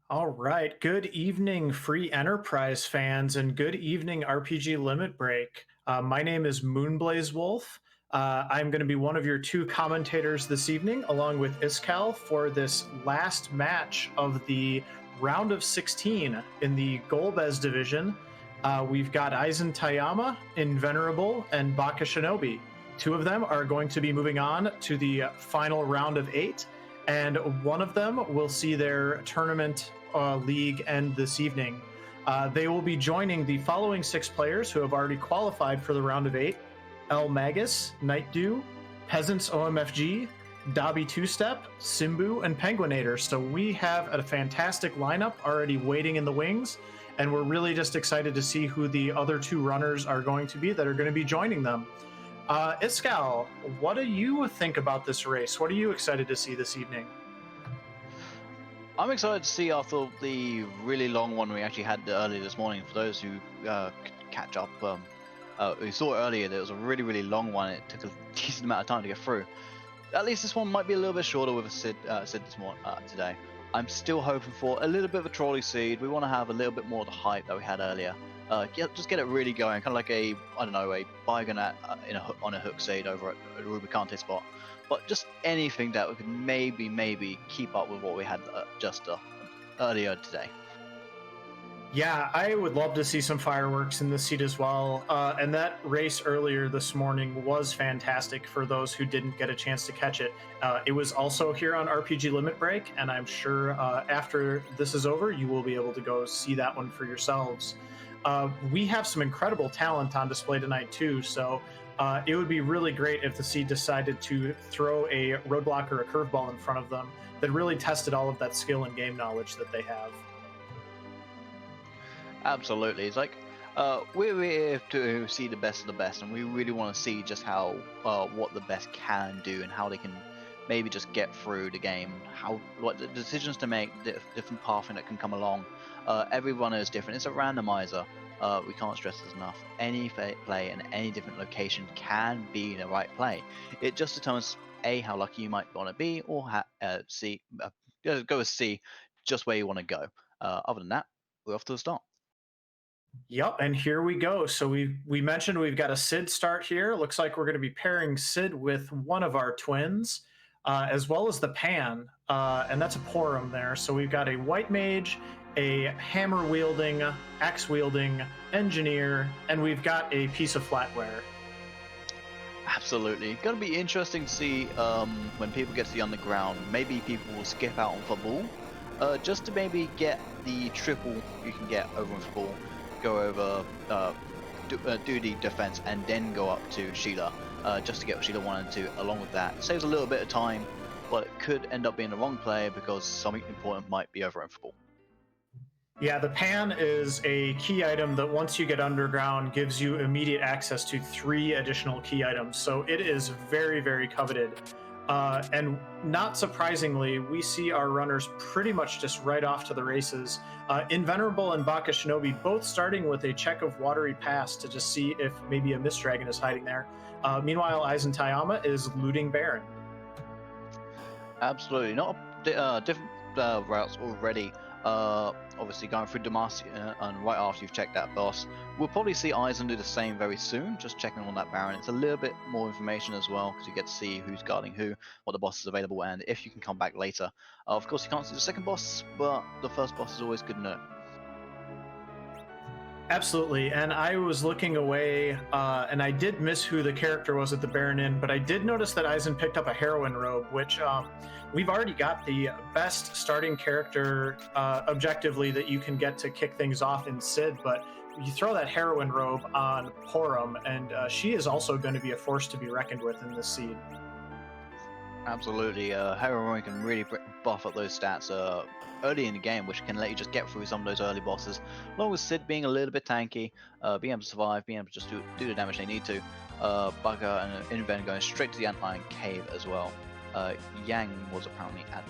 All right. Good evening, Free Enterprise fans, and good evening, RPG Limit Break. My name is Moonblazewolf. I'm going to be one of your two commentators this evening, along with Iscal, for this last match of the round of 16 in the Golbez Division. We've got eizantayama, Invenerable, and bakashinobi. Two of them are going to be moving on to the final round of 8, and one of them will see their tournament league end this evening. They will be joining the following 6 players who have already qualified for the round of 8: El Magus, Night Dew, Peasants OMFG, Dobby Two Step, Simbu, and Penguinator. So we have a fantastic lineup already waiting in the wings, and we're really just excited to see who the other 2 runners are going to be that are going to be joining them. Iscal, what do you think about this race? What are you excited to see this evening? I'm excited to see after the really long one we actually had earlier this morning. For those who could catch up, we saw earlier that it was a really long one. It took a decent amount of time to get through. At least this one might be a little bit shorter with a Sid this morning today. I'm still hoping for a little bit of a trolley seed. We want to have a little bit more of the hype that we had earlier. Just get it really going, kind of like a bygone on a hook seed over at Rubicante spot. But just anything that we could maybe keep up with what we had just earlier today. Yeah, I would love to see some fireworks in the seat as well. And that race earlier this morning was fantastic for those who didn't get a chance to catch it. It was also here on RPG Limit Break, and I'm sure after this is over, you will be able to go see that one for yourselves. We have some incredible talent on display tonight, too, so it would be really great if the seed decided to throw a roadblock or a curveball in front of them that really tested all of that skill and game knowledge that they have. Absolutely, it's like we're here to see the best of the best, and we really want to see just how what the best can do and how they can maybe just get through the game. What the decisions to make, different pathing that can come along. Every runner is different. It's a randomizer. We can't stress this enough. Any play in any different location can be the right play. It just determines A, how lucky you might want to be, or C, go with C, just where you want to go. Other than that, we're off to the start. Yep, and here we go. So we mentioned we've got a Sid start here. Looks like we're going to be pairing Sid with one of our twins, as well as the Pan, and that's a Porum there. So we've got a White Mage, a hammer wielding, axe wielding engineer, and we've got a piece of flatware. Absolutely. It's going to be interesting to see when people get to the underground. Maybe people will skip out on football just to maybe get the triple you can get over on football, go over, do the defense, and then go up to Sheila just to get Sheila 1 and 2 along with that. It saves a little bit of time, but it could end up being the wrong play because something important might be over in football. Yeah, the Pan is a key item that once you get underground gives you immediate access to 3 additional key items. So it is very coveted. And not surprisingly, we see our runners pretty much just right off to the races. Invenerable and bakashinobi both starting with a check of Watery Pass to just see if maybe a Mist Dragon is hiding there. Meanwhile, eizantayama is looting Baron. Absolutely. Not different routes already. Obviously going through Demacia, and right after you've checked that boss, we'll probably see Eisen do the same very soon, just checking on that Baron. It's a little bit more information as well, because you get to see who's guarding who, what the boss is available, and if you can come back later. Of course, you can't see the second boss, but the first boss is always good to know. Absolutely, and I was looking away, and I did miss who the character was at the Baron Inn, but I did notice that Eisen picked up a heroine robe, which we've already got the best starting character objectively that you can get to kick things off in Sid, but you throw that heroine robe on Porum, and she is also going to be a force to be reckoned with in this seed. Absolutely, Heroine can really buff up those stats early in the game, which can let you just get through some of those early bosses. Along with Sid being a little bit tanky, being able to survive, being able to just do the damage they need to. Bugger and Inven going straight to the Antlion Cave as well. Yang was apparently at.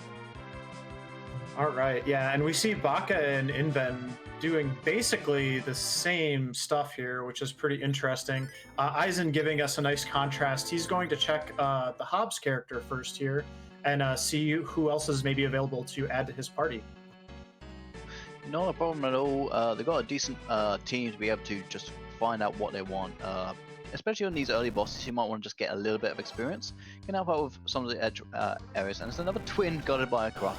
All right, yeah, and we see Baka and Inven doing basically the same stuff here, which is pretty interesting. Eisen giving us a nice contrast. He's going to check the Hobbs character first here and see who else is maybe available to add to his party. Not a problem at all. They've got a decent team to be able to just find out what they want. Especially on these early bosses, you might want to just get a little bit of experience. You can help out with some of the edge areas. And it's another twin guarded by a croc.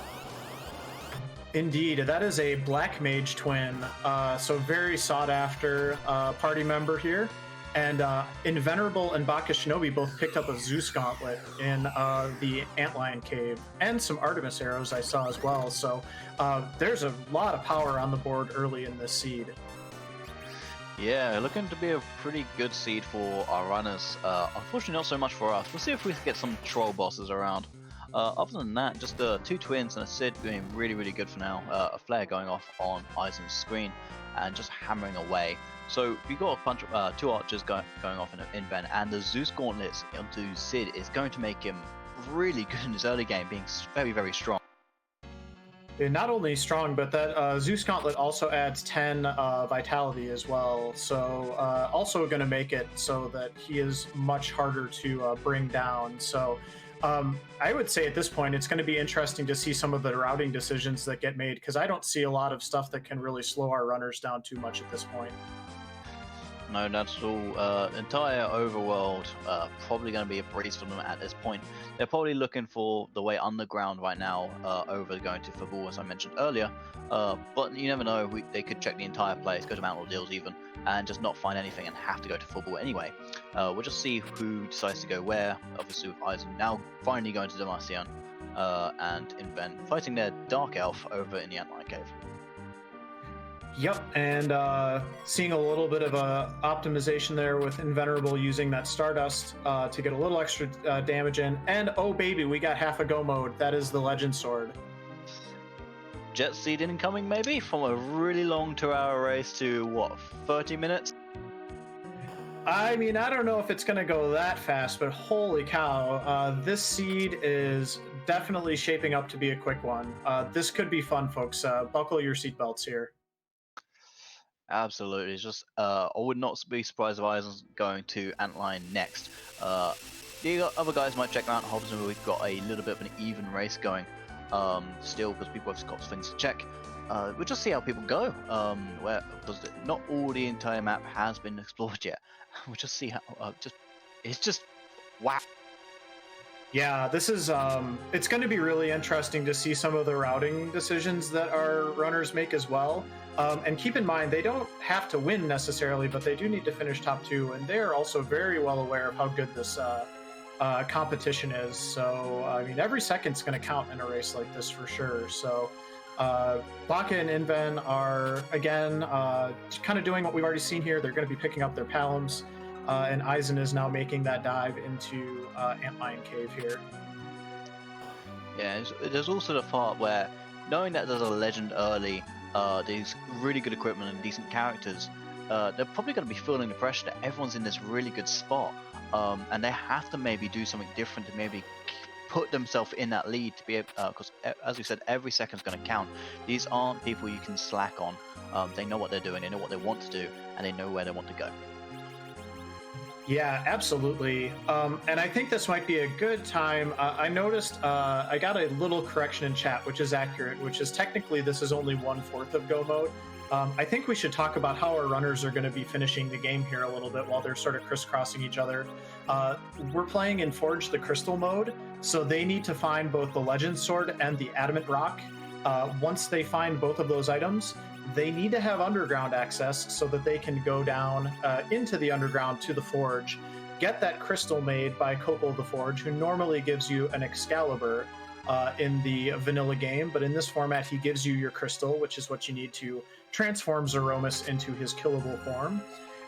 Indeed, that is a Black Mage twin, so very sought after party member here. And Invenerable and Bakashinobi both picked up a Zeus gauntlet in the Antlion Cave, and some Artemis arrows I saw as well. So there's a lot of power on the board early in this seed. Yeah, looking to be a pretty good seed for our runners. Unfortunately, not so much for us. We'll see if we can get some troll bosses around. Other than that, just two twins and a Sid being really, really good for now. A flare going off on Eisen's screen and just hammering away. So we got a bunch of two archers going off in Inven, and the Zeus gauntlets onto Sid is going to make him really good in his early game, being very, very strong. Not only strong, but that Zeus Gauntlet also adds 10 vitality as well. So also going to make it so that he is much harder to bring down. So I would say at this point, it's going to be interesting to see some of the routing decisions that get made, because I don't see a lot of stuff that can really slow our runners down too much at this point. No, that's all. Entire overworld probably going to be a breeze for them at this point. They're probably looking for the way underground right now, over going to Fabul, as I mentioned earlier. But you never know, they could check the entire place, go to Mount Ordeals even, and just not find anything and have to go to Fabul anyway. We'll just see who decides to go where. Obviously with Eisen now finally going to Demacian, and Inven fighting their Dark Elf over in the Antlion Cave. Yep, and seeing a little bit of a optimization there with Invenerable using that Stardust to get a little extra damage in. And oh baby, we got half a go mode. That is the Legend Sword. Jet Seed incoming maybe from a really long 2-hour race to what, 30 minutes? I mean, I don't know if it's going to go that fast, but holy cow, this seed is definitely shaping up to be a quick one. This could be fun, folks. Buckle your seatbelts here. Absolutely. It's just I would not be surprised if Eisen's going to Antlion next. The other guys might check out Hobson. We've got a little bit of an even race going still, because people have got things to check. We'll just see how people go. Because not all the entire map has been explored yet. We'll just see how. It's just wow. Yeah, this is it's going to be really interesting to see some of the routing decisions that our runners make as well. And keep in mind, they don't have to win necessarily, but they do need to finish top 2, and they are also very well aware of how good this competition is. So, I mean, every second's going to count in a race like this for sure. So, Baka and Inven are, again, kind of doing what we've already seen here. They're going to be picking up their Palums, and Eisen is now making that dive into Antlion Cave here. Yeah, there's also the part where, knowing that there's a legend early, these really good equipment and decent characters, they're probably going to be feeling the pressure that everyone's in this really good spot, and they have to maybe do something different to maybe put themselves in that lead to be able, because as we said, every second's going to count. These aren't people you can slack on. They know what they're doing, they know what they want to do, and they know where they want to go. Yeah, absolutely. And I think this might be a good time. I noticed I got a little correction in chat, which is accurate, which is technically this is only 1/4 of go mode. I think we should talk about how our runners are going to be finishing the game here a little bit while they're sort of crisscrossing each other. We're playing in Forge the Crystal mode, so they need to find both the Legend Sword and the Adamant Rock. Once they find both of those items, they need to have underground access so that they can go down into the underground to the Forge, get that crystal made by Copal the Forge, who normally gives you an Excalibur in the vanilla game, but in this format he gives you your crystal, which is what you need to transform Zeromus into his killable form.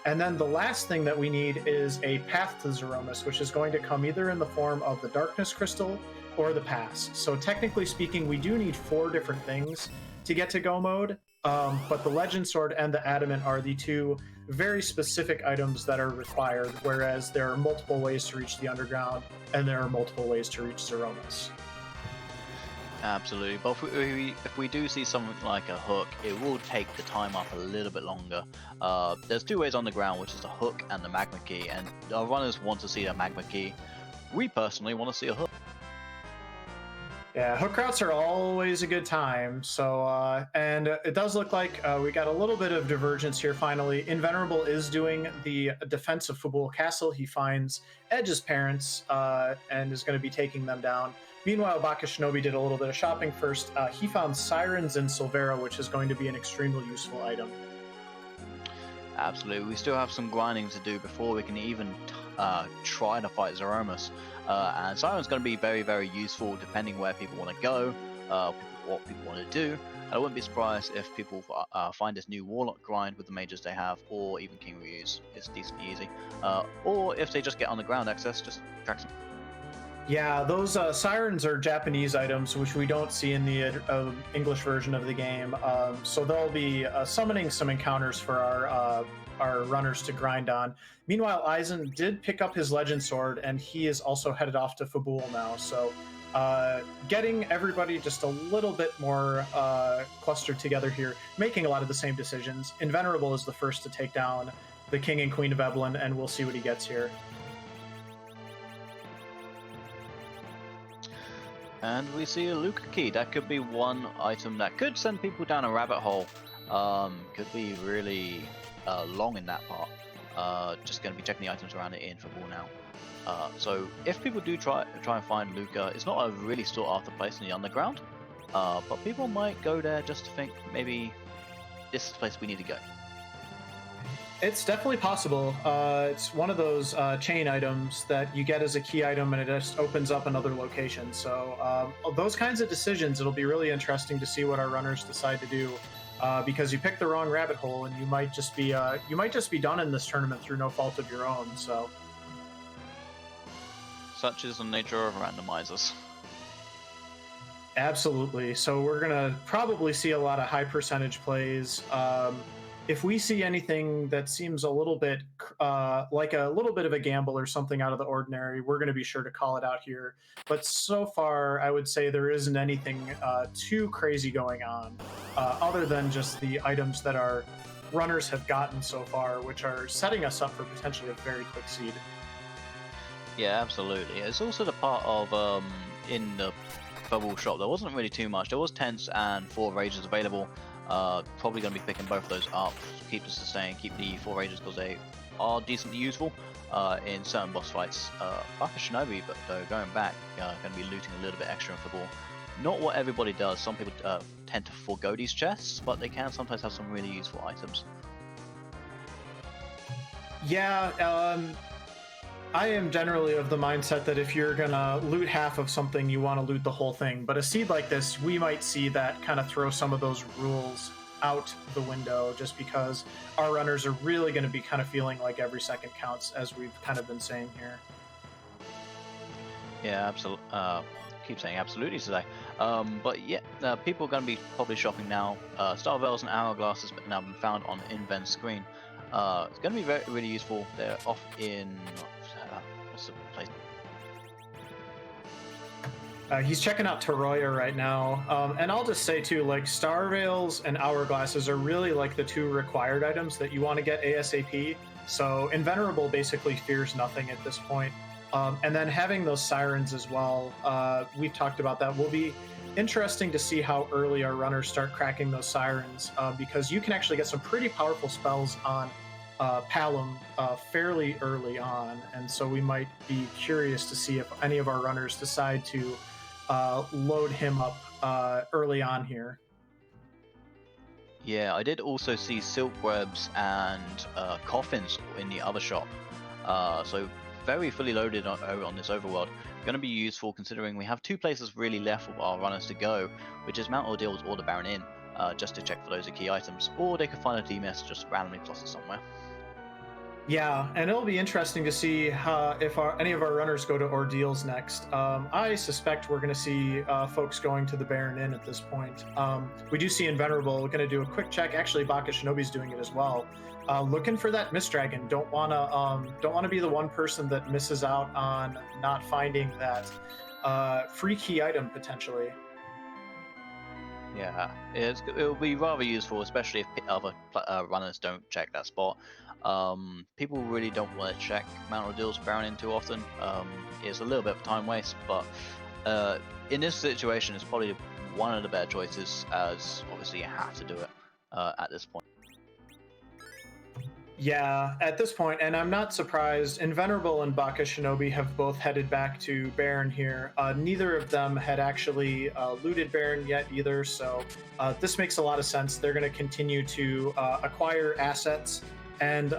And then the last thing that we need is a path to Zeromus, which is going to come either in the form of the Darkness Crystal or the Pass. So technically speaking, we do need 4 different things to get to go mode, but the Legend Sword and the Adamant are the 2 very specific items that are required, whereas there are multiple ways to reach the underground, and there are multiple ways to reach Zeromus. Absolutely, but if we do see something like a hook, it will take the time up a little bit longer. There's 2 ways on the ground, which is the hook and the magma key, and our runners want to see a magma key. We personally want to see a hook. Yeah, hook routes are always a good time. So, and it does look like we got a little bit of divergence here finally. Invenerable is doing the defense of Fabul Castle. He finds Edge's parents and is going to be taking them down. Meanwhile, bakashinobi did a little bit of shopping first. He found Sirens in Silvera, which is going to be an extremely useful item. Absolutely, we still have some grinding to do before we can even try to fight Zemus. And Siren's going to be very, very useful depending where people want to go, what people want to do. And I wouldn't be surprised if people find this new Warlock grind with the mages they have, or even King Ryu's is decently easy. Or if they just get underground access, just track some. Yeah, those Sirens are Japanese items, which we don't see in the English version of the game. So they'll be summoning some encounters for our runners to grind on. Meanwhile, Eisen did pick up his Legend Sword, and he is also headed off to Fabul now. So getting everybody just a little bit more clustered together here, making a lot of the same decisions. Invenerable is the first to take down the King and Queen of Evelyn, and we'll see what he gets here. And we see a Luca key. That could be one item that could send people down a rabbit hole. Could be really long in that part. Just going to be checking the items around it in Fabul now. So if people do try and find Luca, it's not a really sought after place in the underground. But people might go there just to think maybe this is the place we need to go. It's definitely possible. It's one of those chain items that you get as a key item and it just opens up another location. So those kinds of decisions, it'll be really interesting to see what our runners decide to do. Because you pick the wrong rabbit hole and you might just be done in this tournament through no fault of your own. So such is the nature of randomizers. Absolutely. So we're gonna probably see a lot of high percentage plays. If we see anything that seems a little bit like a little bit of a gamble or something out of the ordinary, we're going to be sure to call it out here. But so far, I would say there isn't anything too crazy going on, other than just the items that our runners have gotten so far, which are setting us up for potentially a very quick seed. Yeah, absolutely. It's also the part of in the bubble shop, there wasn't really too much. There was tents and 4 rages available. Probably going to be picking both of those up, keep the sustain, keep the 4 rages because they are decently useful in certain boss fights. Bakashinobi, but though going back, going to be looting a little bit extra in Fabul. Not what everybody does. Some people tend to forego these chests, but they can sometimes have some really useful items. Yeah, I am generally of the mindset that if you're gonna loot half of something, you want to loot the whole thing. But a seed like this, we might see that kind of throw some of those rules out the window, just because our runners are really going to be kind of feeling like every second counts, as we've kind of been saying here. Yeah, absolutely. Keep saying absolutely today. But yeah, people are going to be probably shopping now. Star Veils and Hourglasses have now been found on Inven's screen. It's going to be really useful. They're off in what's the place? He's checking out Toroya right now, and I'll just say too, like Star Veils and Hourglasses are really like the 2 required items that you want to get ASAP. So Invenerable basically fears nothing at this point, and then having those Sirens as well. We've talked about that. Will be interesting to see how early our runners start cracking those Sirens, because you can actually get some pretty powerful spells on Palom fairly early on, and so we might be curious to see if any of our runners decide to load him up early on here. Yeah, I did also see silk webs and coffins in the other shop. So very fully loaded on this overworld. Going to be useful considering we have 2 places really left for our runners to go, which is Mount Ordeals or the Baron Inn, just to check for those key items, or they could find a DMS just randomly plotted somewhere. Yeah, and it'll be interesting to see if any of our runners go to Ordeals next. I suspect we're going to see folks going to the Baron Inn at this point. We do see Invenerable going to do a quick check. Actually, bakashinobi's doing it as well. Looking for that Mist Dragon. Don't want to be the one person that misses out on not finding that free key item potentially. Yeah, it'll be rather useful, especially if other runners don't check that spot. People really don't want to check Mount Ordeals Baron Inn too often. It's a little bit of a time waste, but in this situation, it's probably one of the better choices, as obviously you have to do it at this point. Yeah, at this point, and I'm not surprised, Invenerable and bakashinobi have both headed back to Baron here. Neither of them had actually looted Baron yet either, so this makes a lot of sense. They're going to continue to acquire assets and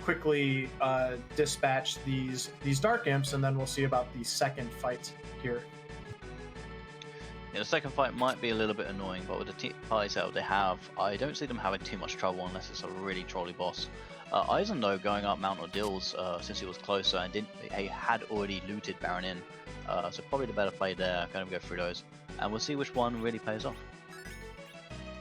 quickly dispatch these Dark Imps, and then we'll see about the second fight here. Yeah, the second fight might be a little bit annoying, but with the party setup they have, I don't see them having too much trouble unless it's a really trolly boss. Eisen, though, going up Mount Ordeals since he was closer and he had already looted Baron in, so probably the better play there. Kind of go through those, and we'll see which one really pays off.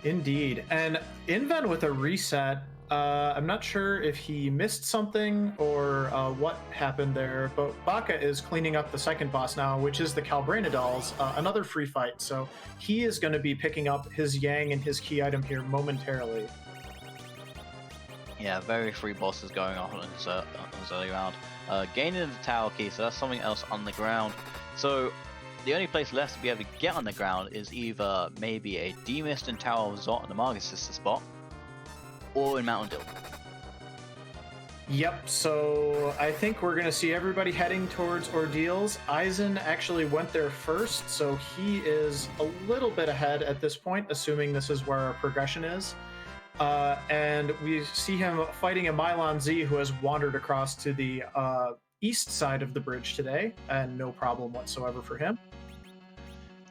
Indeed, and Inven with a reset. I'm not sure if he missed something or what happened there, but Baka is cleaning up the second boss now, which is the Calbrainadals, another free fight. So he is going to be picking up his Yang and his key item here momentarily. Yeah, very free bosses going off on his early round. Gaining the tower key, so that's something else on the ground. So the only place left to be able to get on the ground is either maybe a Demist in Tower of Zot in the Margus Sister spot, or in Mount Ordeal. Yep, so I think we're going to see everybody heading towards Ordeals. Eisen actually went there first, so he is a little bit ahead at this point, assuming this is where our progression is. And we see him fighting a Mylon Z who has wandered across to the east side of the bridge today, and no problem whatsoever for him.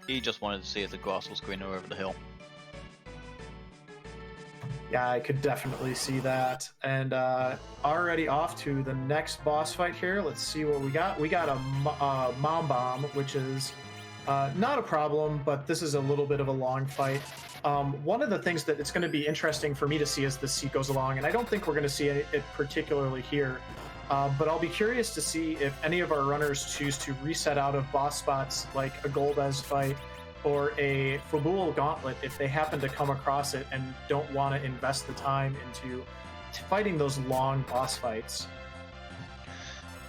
He just wanted to see if the grass was greener over the hill. Yeah, I could definitely see that. And already off to the next boss fight here. Let's see what we got. We got a Mom Bomb, which is not a problem, but this is a little bit of a long fight. One of the things that it's going to be interesting for me to see as this seat goes along, and I don't think we're going to see it particularly here, but I'll be curious to see if any of our runners choose to reset out of boss spots like a Golbez fight or a Fabul Gauntlet if they happen to come across it and don't want to invest the time into fighting those long boss fights.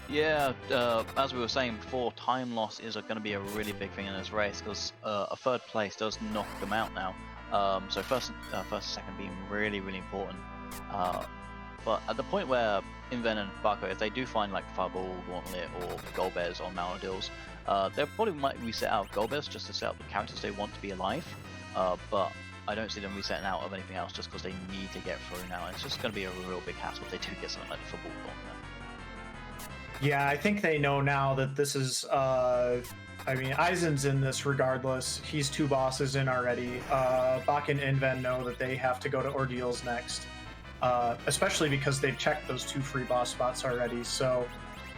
Yeah, as we were saying before, time loss is going to be a really big thing in this race because a third place does knock them out now. So first and second being really, really important. But at the point where Inven and Bako, if they do find like Fabul, Gauntlet, or Golbez on Mount Ordeals, they probably might reset out of Golbez just to set up the characters they want to be alive. But I don't see them resetting out of anything else just because they need to get through now. It's just going to be a real big hassle if they do get something like the Fabul Gauntlet. Yeah, I think they know now that this is, I mean, Eisen's in this regardless. He's two bosses in already. Bak and Inven know that they have to go to Ordeals next, especially because they've checked those two free boss spots already. So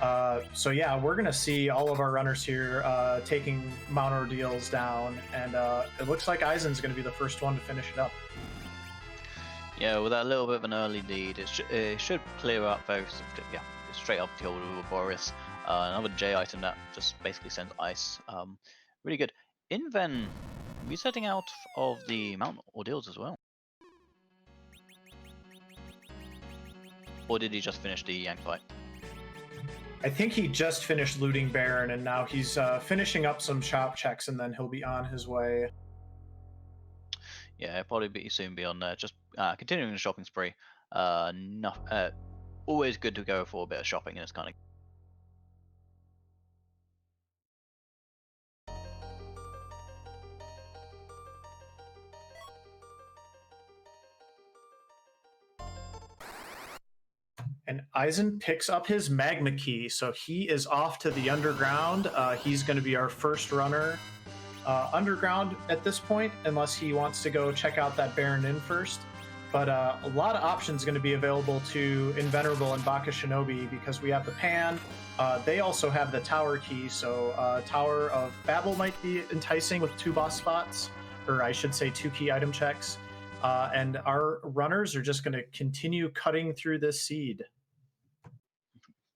yeah, we're going to see all of our runners here taking Mount Ordeals down, and it looks like Eisen's going to be the first one to finish it up. Yeah, with that little bit of an early lead, it should clear up very, yeah, straight up kill with Boris. Another J item that just basically sends ice. Really good. Inven resetting out of the Mount Ordeals as well. Or did he just finish the Yang fight? I think he just finished looting Baron, and now he's finishing up some shop checks, and then he'll be on his way. Yeah, he'll probably soon be on there. Just continuing the shopping spree. Always good to go for a bit of shopping in this kind of. And Eisen picks up his magma key, so he is off to the underground. He's going to be our first runner underground at this point, unless he wants to go check out that Baron Inn first. But a lot of options going to be available to Invenerable and bakashinobi because we have the Pan. They also have the Tower key, so Tower of Babel might be enticing with two boss spots, or I should say two key item checks. And our runners are just going to continue cutting through this seed.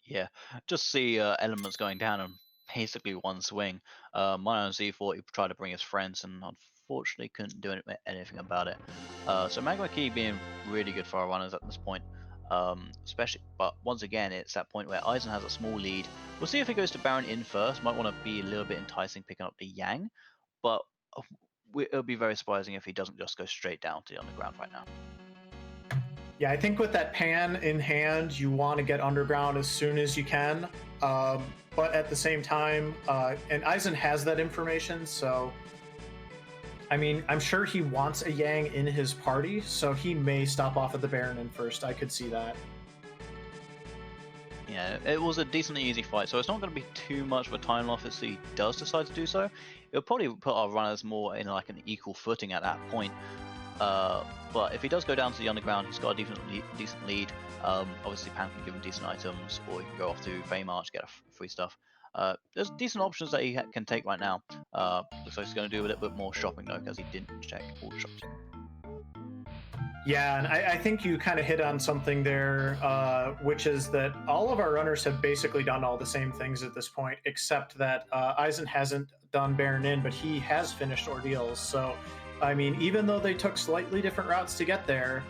Yeah, just see elements going down in basically one swing. Mylon Z thought he tried to bring his friends and unfortunately couldn't do anything about it. So Magma Key being really good for our runners at this point. Especially, but once again, it's that point where Eisen has a small lead. We'll see if he goes to Baron in first. Might want to be a little bit enticing picking up the Yang, but it'll be very surprising if he doesn't just go straight down to the underground right now. Yeah, I think with that pan in hand, you want to get underground as soon as you can. But at the same time, and Eisen has that information, so I mean, I'm sure he wants a Yang in his party, so he may stop off at the Baron in first. I could see that. Yeah, it was a decently easy fight, so it's not going to be too much of a time loss if he does decide to do so. It'll probably put our runners more in like an equal footing at that point. But if he does go down to the underground, he's got a decent lead. Obviously, Pan can give him decent items, or he can go off to Feymarch, get free stuff. There's decent options that he can take right now. Looks like he's going to do a little bit more shopping though, because he didn't check all the shops. Yeah, and I think you kind of hit on something there, which is that all of our runners have basically done all the same things at this point, except that Eisen hasn't done Baron in, but he has finished Ordeals. So, I mean, even though they took slightly different routes to get there,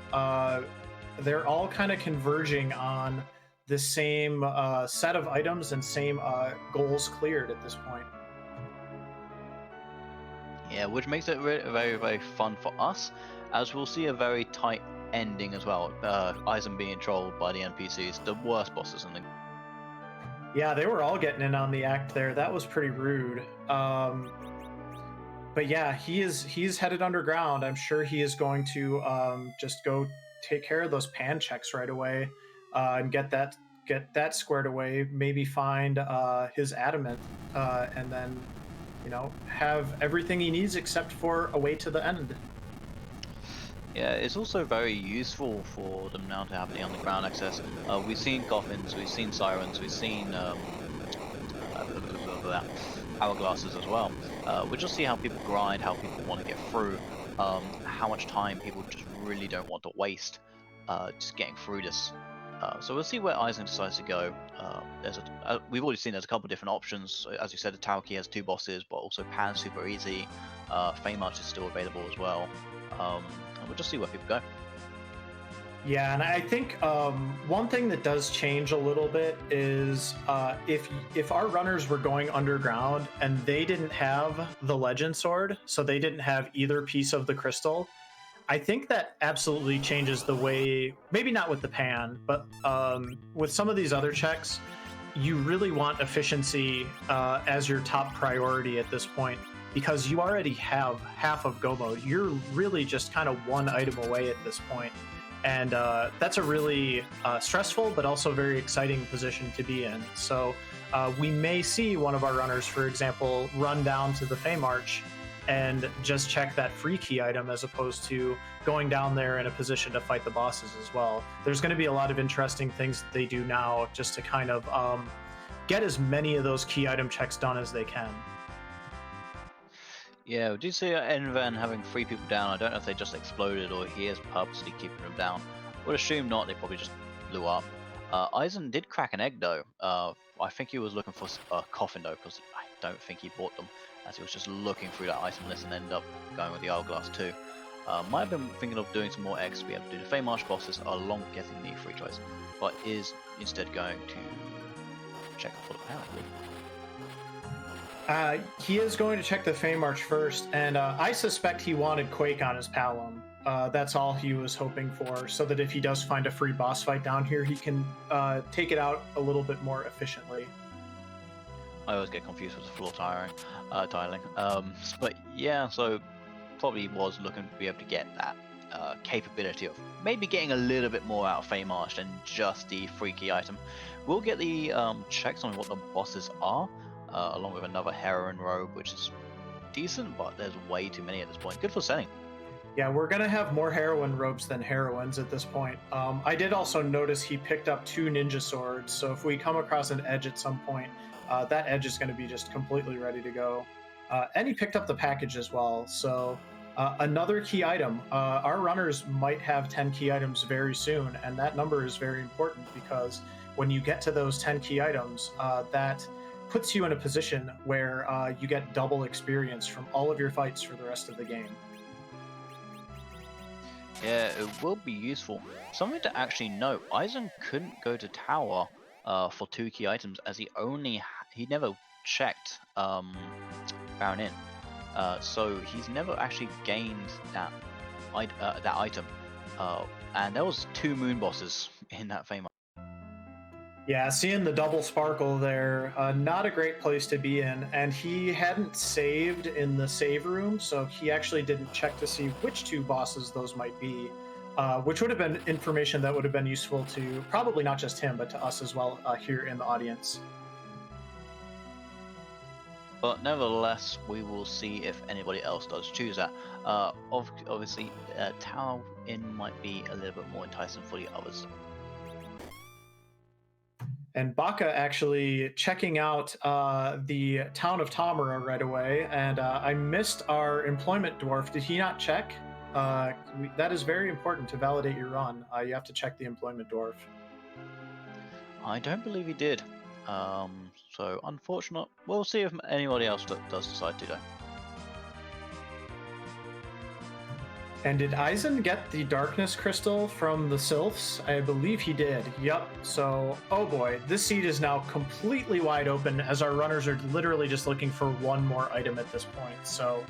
they're all kind of converging on the same set of items and same goals cleared at this point. Yeah, which makes it very, very fun for us, as we'll see a very tight ending as well. Eisen being trolled by the NPCs, the worst bosses in the... Yeah, they were all getting in on the act there. That was pretty rude. But yeah, he's headed underground. I'm sure he is going to just go take care of those pan checks right away and get that squared away. Maybe find his adamant and then, you know, have everything he needs except for a way to the end. Yeah, it's also very useful for them now to have the underground access. We've seen coffins, we've seen sirens, we've seen hourglasses as well. We'll just see how people grind, how people want to get through, how much time people just really don't want to waste just getting through this. So we'll see where Eisen decides to go. We've already seen there's a couple of different options. As you said, the Tower Key has 2 bosses, but also Pan's super easy. Feymarch is still available as well. And we'll just see where people go. Yeah, and I think one thing that does change a little bit is if our runners were going underground and they didn't have the Legend Sword, so they didn't have either piece of the crystal, I think that absolutely changes the way, maybe not with the pan, but with some of these other checks, you really want efficiency as your top priority at this point, because you already have half of go mode. You're really just kind of one item away at this point. And that's a really stressful but also very exciting position to be in. So we may see one of our runners, for example, run down to the Feymarch and just check that free key item as opposed to going down there in a position to fight the bosses as well. There's going to be a lot of interesting things that they do now just to kind of get as many of those key item checks done as they can. Yeah, we do see Enven having 3 people down. I don't know if they just exploded or he is purposely keeping them down. Would assume not, they probably just blew up. Eisen did crack an egg though. I think he was looking for a coffin though, because I don't think he bought them, as he was just looking through that item list and ended up going with the Hourglass too. Might have been thinking of doing some more eggs to be able to do the Feymarch bosses along with getting the free choice, but is instead going to check for the power. He is going to check the Feymarch first, and I suspect he wanted Quake on his Palom. That's all he was hoping for, so that if he does find a free boss fight down here, he can take it out a little bit more efficiently. I always get confused with the floor tiling. But yeah, so probably was looking to be able to get that capability of maybe getting a little bit more out of Feymarch than just the free key item. We'll get the checks on what the bosses are, along with another heroine robe, which is decent, but there's way too many at this point. Good for selling. Yeah, we're going to have more heroine robes than heroines at this point. I did also notice he picked up 2 ninja swords, so if we come across an edge at some point, that edge is going to be just completely ready to go. And he picked up the package as well, so another key item. Our runners might have 10 key items very soon, and that number is very important because when you get to those 10 key items, that puts you in a position where you get double experience from all of your fights for the rest of the game. Yeah, it will be useful. Something to actually note: Eisen couldn't go to tower for 2 key items, as he never checked Baron in. So he's never actually gained that item. And there was 2 moon bosses in that fame. Yeah, seeing the double sparkle there, not a great place to be in. And he hadn't saved in the save room, so he actually didn't check to see which 2 bosses those might be, which would have been information that would have been useful to probably not just him, but to us as well here in the audience. But nevertheless, we will see if anybody else does choose that. Obviously, tower in might be a little bit more enticing for the others. And Baka actually checking out the town of Tamara right away. And I missed our employment dwarf. Did he not check? That is very important to validate your run. You have to check the employment dwarf. I don't believe he did. So unfortunate. We'll see if anybody else does decide to though. And did Eisen get the darkness crystal from the sylphs? I believe he did. Yup. So, oh boy, this seed is now completely wide open as our runners are literally just looking for one more item at this point. So,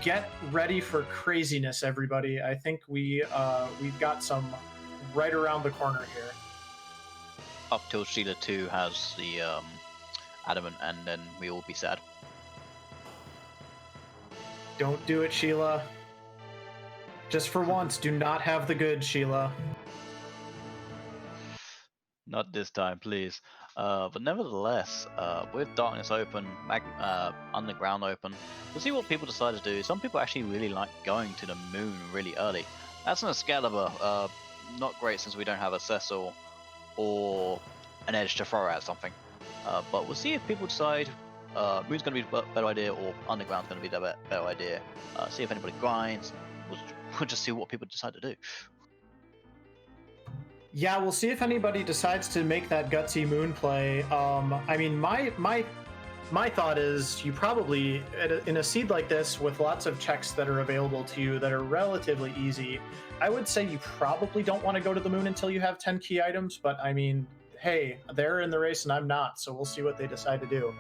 get ready for craziness, everybody. I think we've got some right around the corner here. Up till Sheila 2 has the adamant, and then we will be sad. Don't do it, Sheila. Just for once, do not have the good, Sheila. Not this time, please. But nevertheless, with darkness open, underground open, we'll see what people decide to do. Some people actually really like going to the moon really early. That's an Excalibur. Not great since we don't have a Cecil or an edge to throw at something. But we'll see if people decide moon's going to be the better idea or underground's going to be the better idea. See if anybody grinds. We'll just see what people decide to do. Yeah, we'll see if anybody decides to make that gutsy moon play. I mean, my thought is you probably, in a seed like this with lots of checks that are available to you that are relatively easy, I would say you probably don't want to go to the moon until you have 10 key items. But I mean, hey, they're in the race and I'm not, so we'll see what they decide to do.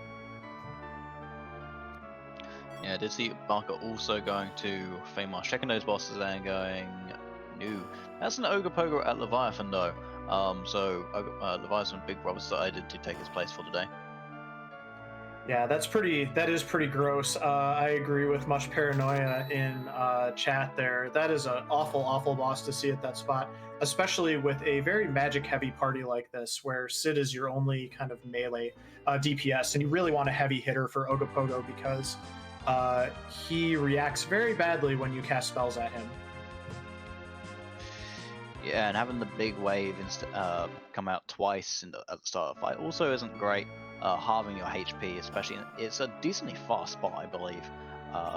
Yeah, I did see Barker also going to Famous, checking those bosses and going, no. That's an Ogre Pogo at Leviathan though. So Leviathan Big Brother decided to take his place for today. Yeah, that is pretty gross. I agree with Much Paranoia in chat there. That is an awful boss to see at that spot, especially with a very magic heavy party like this, where Sid is your only kind of melee DPS, and you really want a heavy hitter for Ogopogo because he reacts very badly when you cast spells at him. Yeah, and having the big wave come out twice at the start of the fight also isn't great. Halving your HP, especially, it's a decently fast spot, I believe.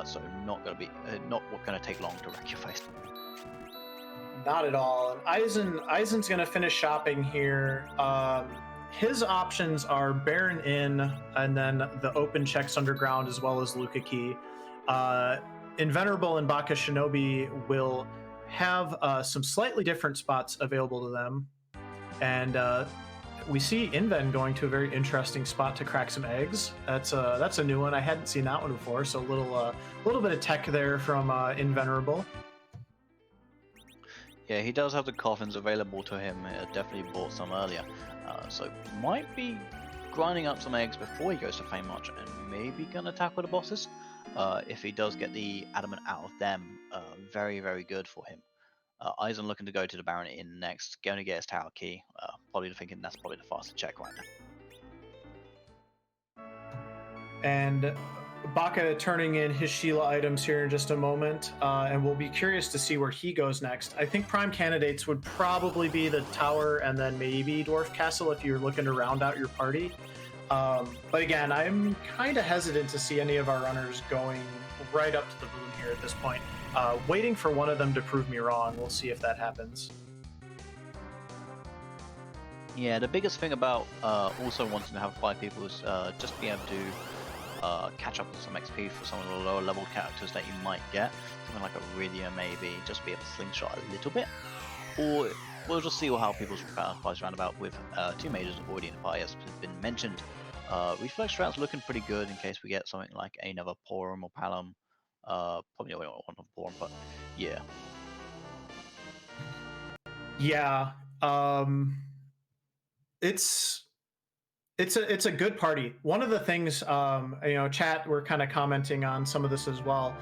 So not going to take long to wreck your face. Not at all. And Eisen's going to finish shopping here. His options are Baron Inn and then the open checks underground as well as Luca Key. Invenerable and Bakashinobi will have some slightly different spots available to them. And we see Inven going to a very interesting spot to crack some eggs. That's a new one. I hadn't seen that one before, so a little bit of tech there from Invenerable. Yeah, he does have the coffins available to him. Definitely bought some earlier. So might be grinding up some eggs before he goes to Fame March and maybe gonna tackle the bosses. If he does get the adamant out of them, very, very good for him. Eisen looking to go to the Baron Inn next, going to get his tower key. Probably thinking that's probably the faster check right now. And Baka turning in his Sheila items here in just a moment, and we'll be curious to see where he goes next. I think prime candidates would probably be the tower and then maybe Dwarf Castle if you're looking to round out your party. But again, I'm kind of hesitant to see any of our runners going right up to the moon here at this point. Waiting for one of them to prove me wrong. We'll see if that happens. Yeah, the biggest thing about also wanting to have 5 people is just being able to catch up with some XP for some of the lower level characters that you might get. Something like a Rydia maybe, just be able to slingshot a little bit. Or we'll just see how people's parties roundabout with 2 majors already in the party, as has been mentioned. Reflex routes looking pretty good in case we get something like another Porum or Palom. Probably not one of Porum, but yeah. Yeah, it's a good party. One of the things, chat, we're kind of commenting on some of this as well.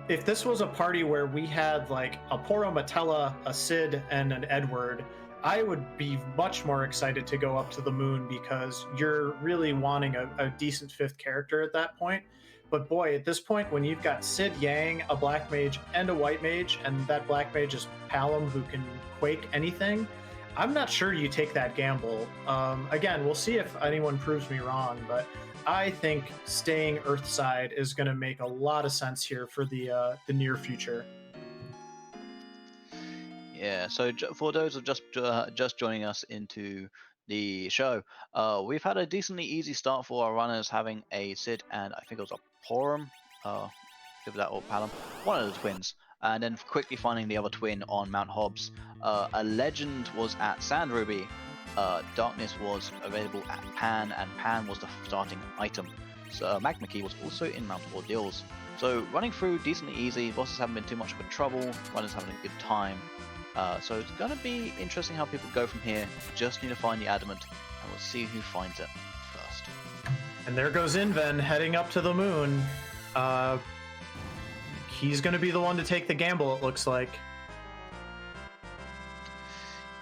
If this was a party where we had like a Poro Matella, a Sid, and an Edward, I would be much more excited to go up to the moon because you're really wanting a decent 5th character at that point. But boy, at this point, when you've got Sid Yang, a black mage, and a white mage, and that black mage is Palom who can quake anything, I'm not sure you take that gamble. Again, we'll see if anyone proves me wrong, but I think staying Earthside is going to make a lot of sense here for the near future. Yeah, so for those who are just joining us into the show, we've had a decently easy start for our runners, having a Sid and I think it was a Porum, give that or Palom, one of the twins, and then quickly finding the other twin on Mount Hobbs. A Legend was at Sand Ruby, Darkness was available at Pan, and Pan was the starting item. So Magma Key was also in Mount Ordeals. So running through decently easy, bosses haven't been too much of a trouble, runners having a good time. So it's going to be interesting how people go from here. Just need to find the Adamant, and we'll see who finds it first. And there goes Inven heading up to the moon. He's going to be the one to take the gamble, it looks like.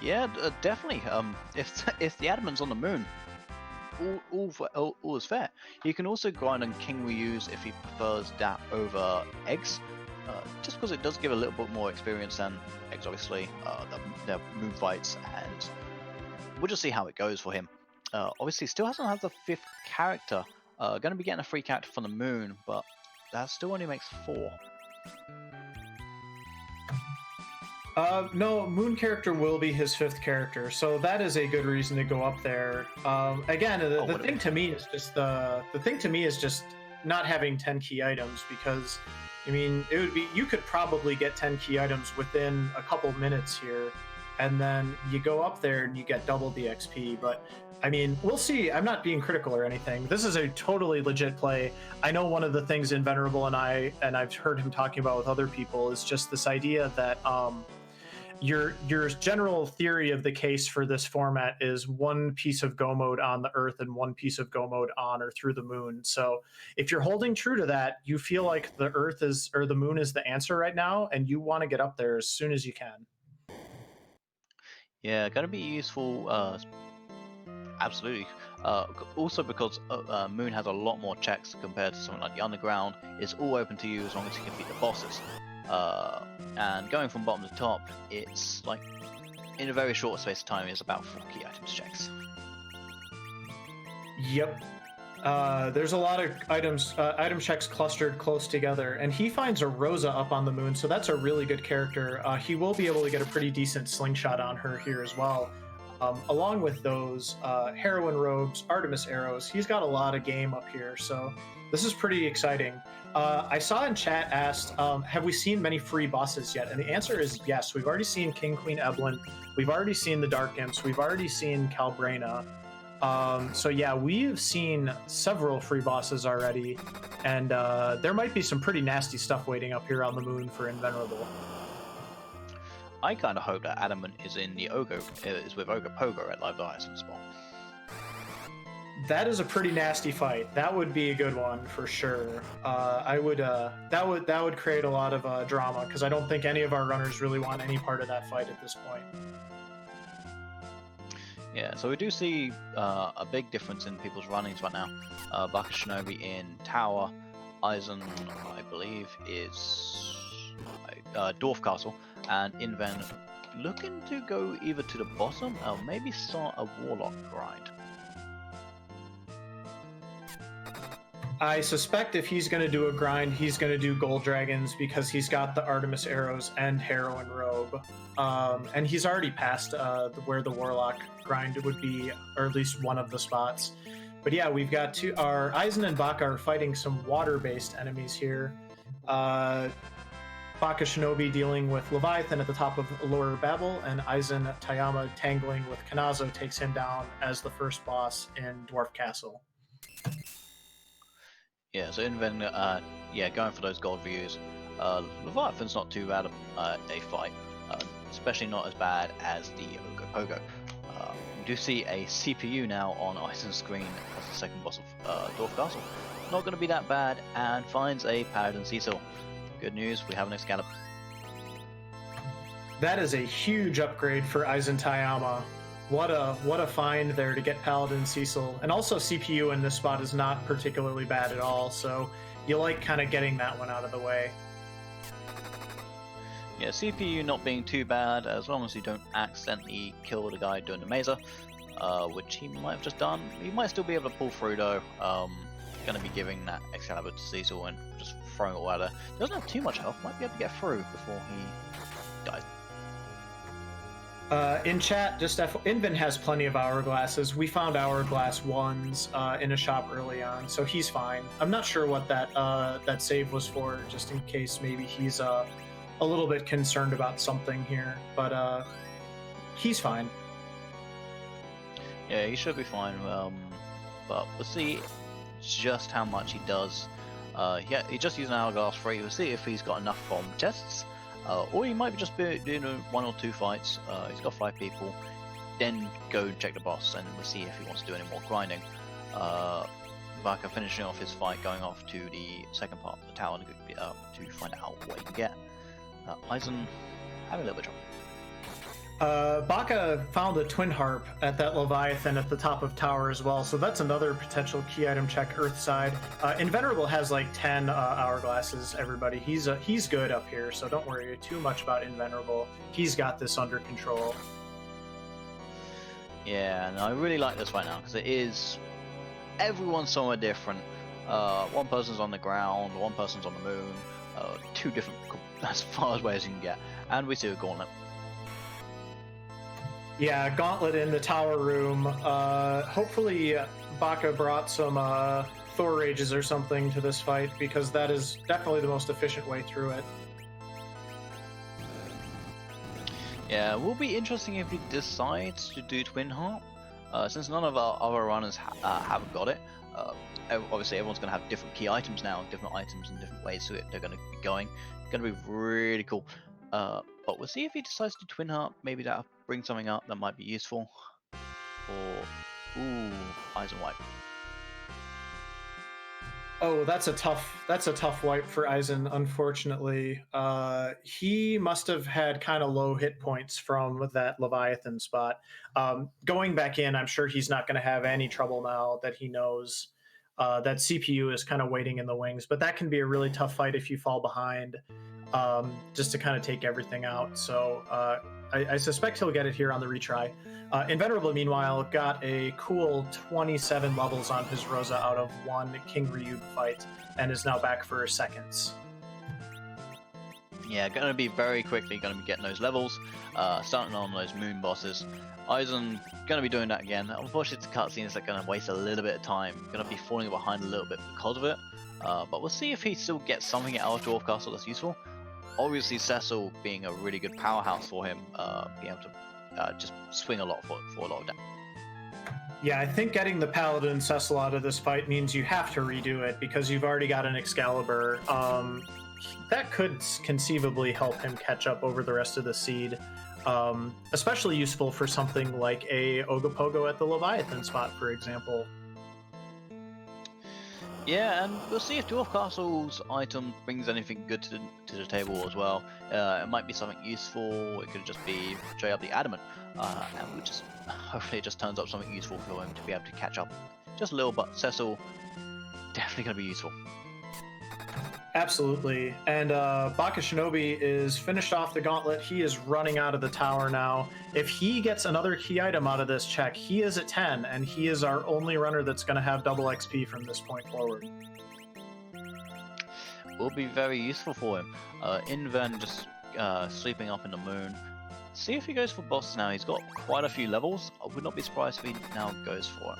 Yeah, definitely. If the Adamant's on the moon, all is fair. You can also grind on King Reuse if he prefers that over eggs. Just because it does give a little bit more experience than eggs, obviously. The moon fights, and we'll just see how it goes for him. Obviously, still hasn't had the 5th character. Going to be getting a free character from the moon, but that still only makes 4. No, moon character will be his 5th character, so that is a good reason to go up there. Again, the thing to me is just the thing to me is just not having 10 key items, because I mean, it would be, you could probably get 10 key items within a couple minutes here, and then you go up there and you get double the XP. But I mean, we'll see. I'm not being critical or anything. This is a totally legit play. I know one of the things Invenerable and I've heard him talking about with other people is just this idea that your general theory of the case for this format is one piece of Go mode on the Earth and one piece of Go mode on or through the moon. So if you're holding true to that, you feel like the Earth is, or the moon is the answer right now, and you want to get up there as soon as you can. Yeah, gonna be useful. Absolutely. Also because Moon has a lot more checks compared to something like the Underground. It's all open to you as long as you can beat the bosses. And going from bottom to top, it's like in a very short space of time, it's about 4 key items checks. Yep. There's a lot of item checks clustered close together, and he finds a Rosa up on the moon, so that's a really good character. He will be able to get a pretty decent slingshot on her here as well. Along with those heroin robes, Artemis arrows, he's got a lot of game up here, so this is pretty exciting. I saw in chat asked, have we seen many free bosses yet? And the answer is yes. We've already seen King Queen Eblin, we've already seen the Dark Imps, we've already seen Calbrena. So yeah, we've seen several free bosses already, and there might be some pretty nasty stuff waiting up here on the moon for Invenerable. I kind of hope that Adamant is in the is with Ogre Pogo at Live Horizon Spawn. That is a pretty nasty fight. That would be a good one for sure. I would that would create a lot of drama, because I don't think any of our runners really want any part of that fight at this point. Yeah, so we do see a big difference in people's runnings right now. Bakashinobi in Tower, Eisen, I believe, is Dwarf Castle, and Inven looking to go either to the bottom or maybe start a Warlock grind. I suspect if he's going to do a grind, he's going to do Gold Dragons, because he's got the Artemis arrows and Heroin Robe. And he's already passed where the Warlock grind would be, or at least one of the spots. But yeah, we've got our Aizen and Baka are fighting some water-based enemies here. Bakashinobi dealing with Leviathan at the top of Lower Babel, and Eizantayama tangling with Kanazo takes him down as the first boss in Dwarf Castle. Yeah, so yeah, going for those gold views. Leviathan's not too bad a fight, especially not as bad as the Ogopogo. We do see a CPU now on Aizen's screen as the second boss of Dwarf Castle. Not going to be that bad, and finds a Paladin Cecil. Good news, we have an Excalibur. That is a huge upgrade for Eizantayama. What a find there to get Paladin Cecil. And also CPU in this spot is not particularly bad at all, so you like kind of getting that one out of the way. Yeah, CPU not being too bad as long as you don't accidentally kill the guy doing the Mazer, which he might have just done. He might still be able to pull through though. Going to be giving that Excalibur to Cecil and just throwing it all out there. Doesn't have too much health, might be able to get through before he dies. In chat, just Inven has plenty of hourglasses. We found hourglass ones in a shop early on, so he's fine. I'm not sure what that save was for, just in case maybe he's a little bit concerned about something here, but he's fine. Yeah, he should be fine, but we'll see just how much he does. Yeah, he just used an hourglass 3. We'll see if he's got enough from tests. Or he might be just doing 1 or 2 fights. He's got 5 people. Then go check the boss, and we'll see if he wants to do any more grinding. Baka finishing off his fight, going off to the second part of the tower to find out what he can get. Aizen having a little bit of trouble. Baka found a twin harp at that Leviathan at the top of tower as well, so that's another potential key item check Earthside. Invenerable has like 10 hourglasses, everybody. He's good up here, so don't worry too much about Invenerable. He's got this under control. Yeah, and I really like this right now, because it is... everyone's somewhere different. One person's on the ground, one person's on the moon, 2 different, as far away as you can get. And we see a gauntlet. Yeah, gauntlet in the tower room. Hopefully Baka brought some Thor Rages or something to this fight, because that is definitely the most efficient way through it. Yeah, it will be interesting if he decides to do Twin Harp. Since none of our other runners haven't got it, obviously everyone's going to have different key items now, different items and different ways to it they're going to be going. It's going to be really cool. But we'll see if he decides to Twin Harp. Maybe that'll bring something up that might be useful. Or, ooh, Aizen wipe. Oh, that's a tough wipe for Aizen, unfortunately. He must have had kind of low hit points from that Leviathan spot. Going back in, I'm sure he's not going to have any trouble now that he knows that CPU is kind of waiting in the wings. But that can be a really tough fight if you fall behind, just to kind of take everything out. So I suspect he'll get it here on the retry. Invenerable, meanwhile, got a cool 27 levels on his Rosa out of 1 King Ryub fight, and is now back for seconds. Yeah, going to be very quickly going to be getting those levels, starting on those moon bosses. Aizen going to be doing that again. Unfortunately, the cutscenes are going to waste a little bit of time. Going to be falling behind a little bit because of it. But we'll see if he still gets something out of Dwarf Castle that's useful. Obviously, Cecil being a really good powerhouse for him, being able to just swing a lot for a lot of damage. Yeah, I think getting the Paladin Cecil out of this fight means you have to redo it, because you've already got an Excalibur. That could conceivably help him catch up over the rest of the seed. Especially useful for something like a Ogopogo at the Leviathan spot, for example. Yeah, and we'll see if Dwarf Castle's item brings anything good to the table as well. It might be something useful, it could just be straight up the adamant. And we'll just, hopefully it just turns up something useful for him to be able to catch up just a little, but Cecil, definitely going to be useful. Absolutely. And Bakashinobi is finished off the gauntlet. He is running out of the tower now. If he gets another key item out of this check, he is at 10, and he is our only runner that's going to have double XP from this point forward. Will be very useful for him. Inven just sleeping up in the moon. See if he goes for boss now. He's got quite a few levels. I would not be surprised if he now goes for it.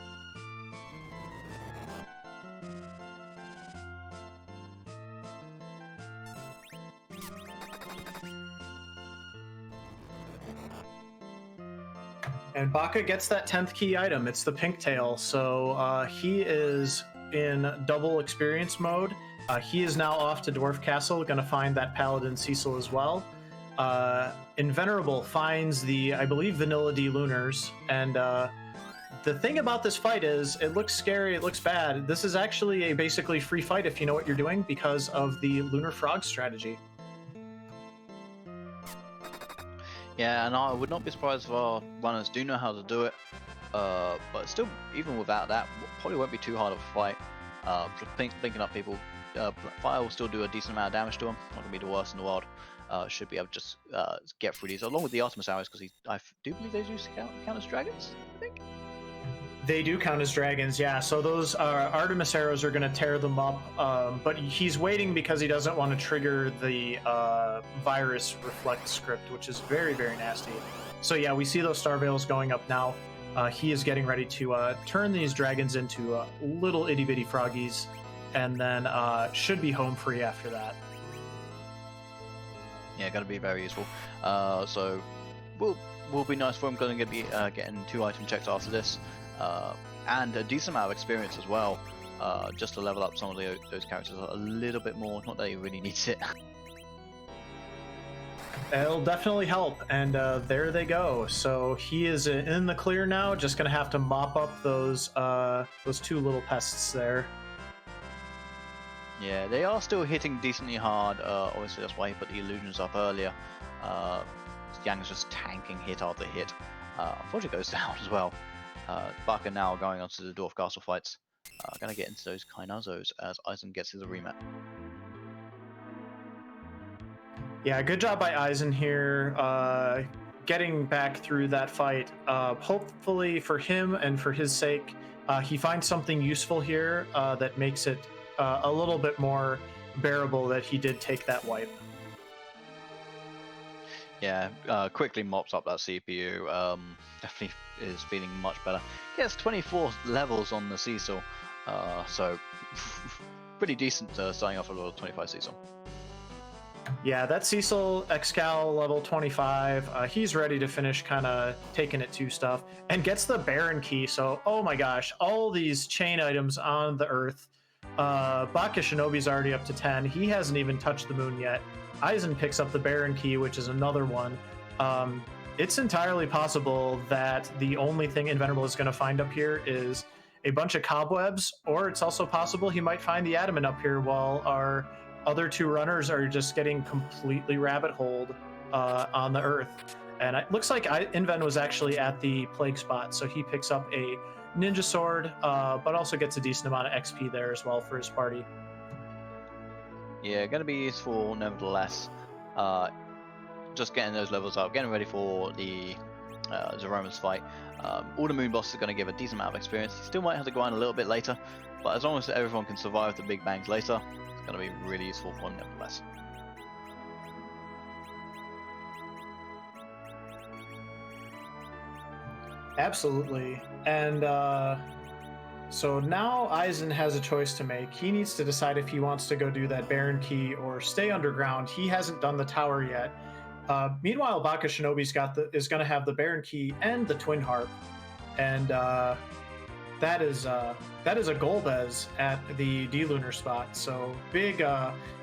And Baka gets that 10th key item. It's the pink tail. So he is in double experience mode. He is now off to Dwarf Castle, going to find that Paladin Cecil as well. Invenerable finds the, I believe, Vanilla D Lunars. And the thing about this fight is it looks scary, it looks bad. This is actually a basically free fight if you know what you're doing because of the Lunar Frog strategy. Yeah, and I would not be surprised if our runners do know how to do it, but still, even without that, probably won't be too hard of a fight. Just blinking up people, fire will still do a decent amount of damage to them, not going to be the worst in the world. Should be able to just get through these, along with the Artemis arrows, because I do believe they use count as dragons, I think? They do count as dragons, yeah. So those Artemis arrows are going to tear them up, but he's waiting because he doesn't want to trigger the virus reflect script, which is very, very nasty. So yeah, we see those star veils going up now. He is getting ready to turn these dragons into little itty bitty froggies, and then should be home free after that. Yeah, going to be very useful. So will be nice for him. Going to be getting 2 item checks after this. And a decent amount of experience as well, just to level up some of those characters a little bit more. Not that he really needs it. It'll definitely help, and there they go. So he is in the clear now. Just gonna have to mop up those 2 little pests there. Yeah, they are still hitting decently hard. Obviously, that's why he put the illusions up earlier. Yang's just tanking hit after hit. Unfortunately, goes down as well. Baka now going on to the Dwarf Castle fights. Gonna get into those Kainazos as Eisen gets his arena. Yeah, good job by Eisen here, getting back through that fight. Hopefully for him and for his sake, he finds something useful here that makes it a little bit more bearable that he did take that wipe. Yeah, quickly mops up that CPU. Definitely is feeling much better. Gets 24 levels on the Cecil, so pretty decent starting off at level 25 Cecil. Yeah, that Cecil Iscal level 25, he's ready to finish kind of taking it to stuff, and gets the Baron key. So, oh my gosh, all these chain items on the Earth. Bakashinobi's already up to 10. He hasn't even touched the moon yet. Eisen picks up the Baron key, which is another one. It's entirely possible that the only thing Invenerable is going to find up here is a bunch of cobwebs, or it's also possible he might find the adamant up here while our other 2 runners are just getting completely rabbit-holed on the Earth. And it looks like Inven was actually at the plague spot, so he picks up a ninja sword, but also gets a decent amount of XP there as well for his party. Yeah, going to be useful nevertheless. Just getting those levels up, getting ready for the Zeroma's fight. All the moon bosses are going to give a decent amount of experience. He still might have to grind a little bit later, but as long as everyone can survive the big bangs later, it's going to be really useful for him nevertheless. Absolutely. And so now Eisen has a choice to make. He needs to decide if he wants to go do that Baron key or stay underground. He hasn't done the tower yet. Meanwhile, Bakashinobi's is going to have the Baron key and the Twin Harp, and that is a Golbez at the D-Lunar spot. So big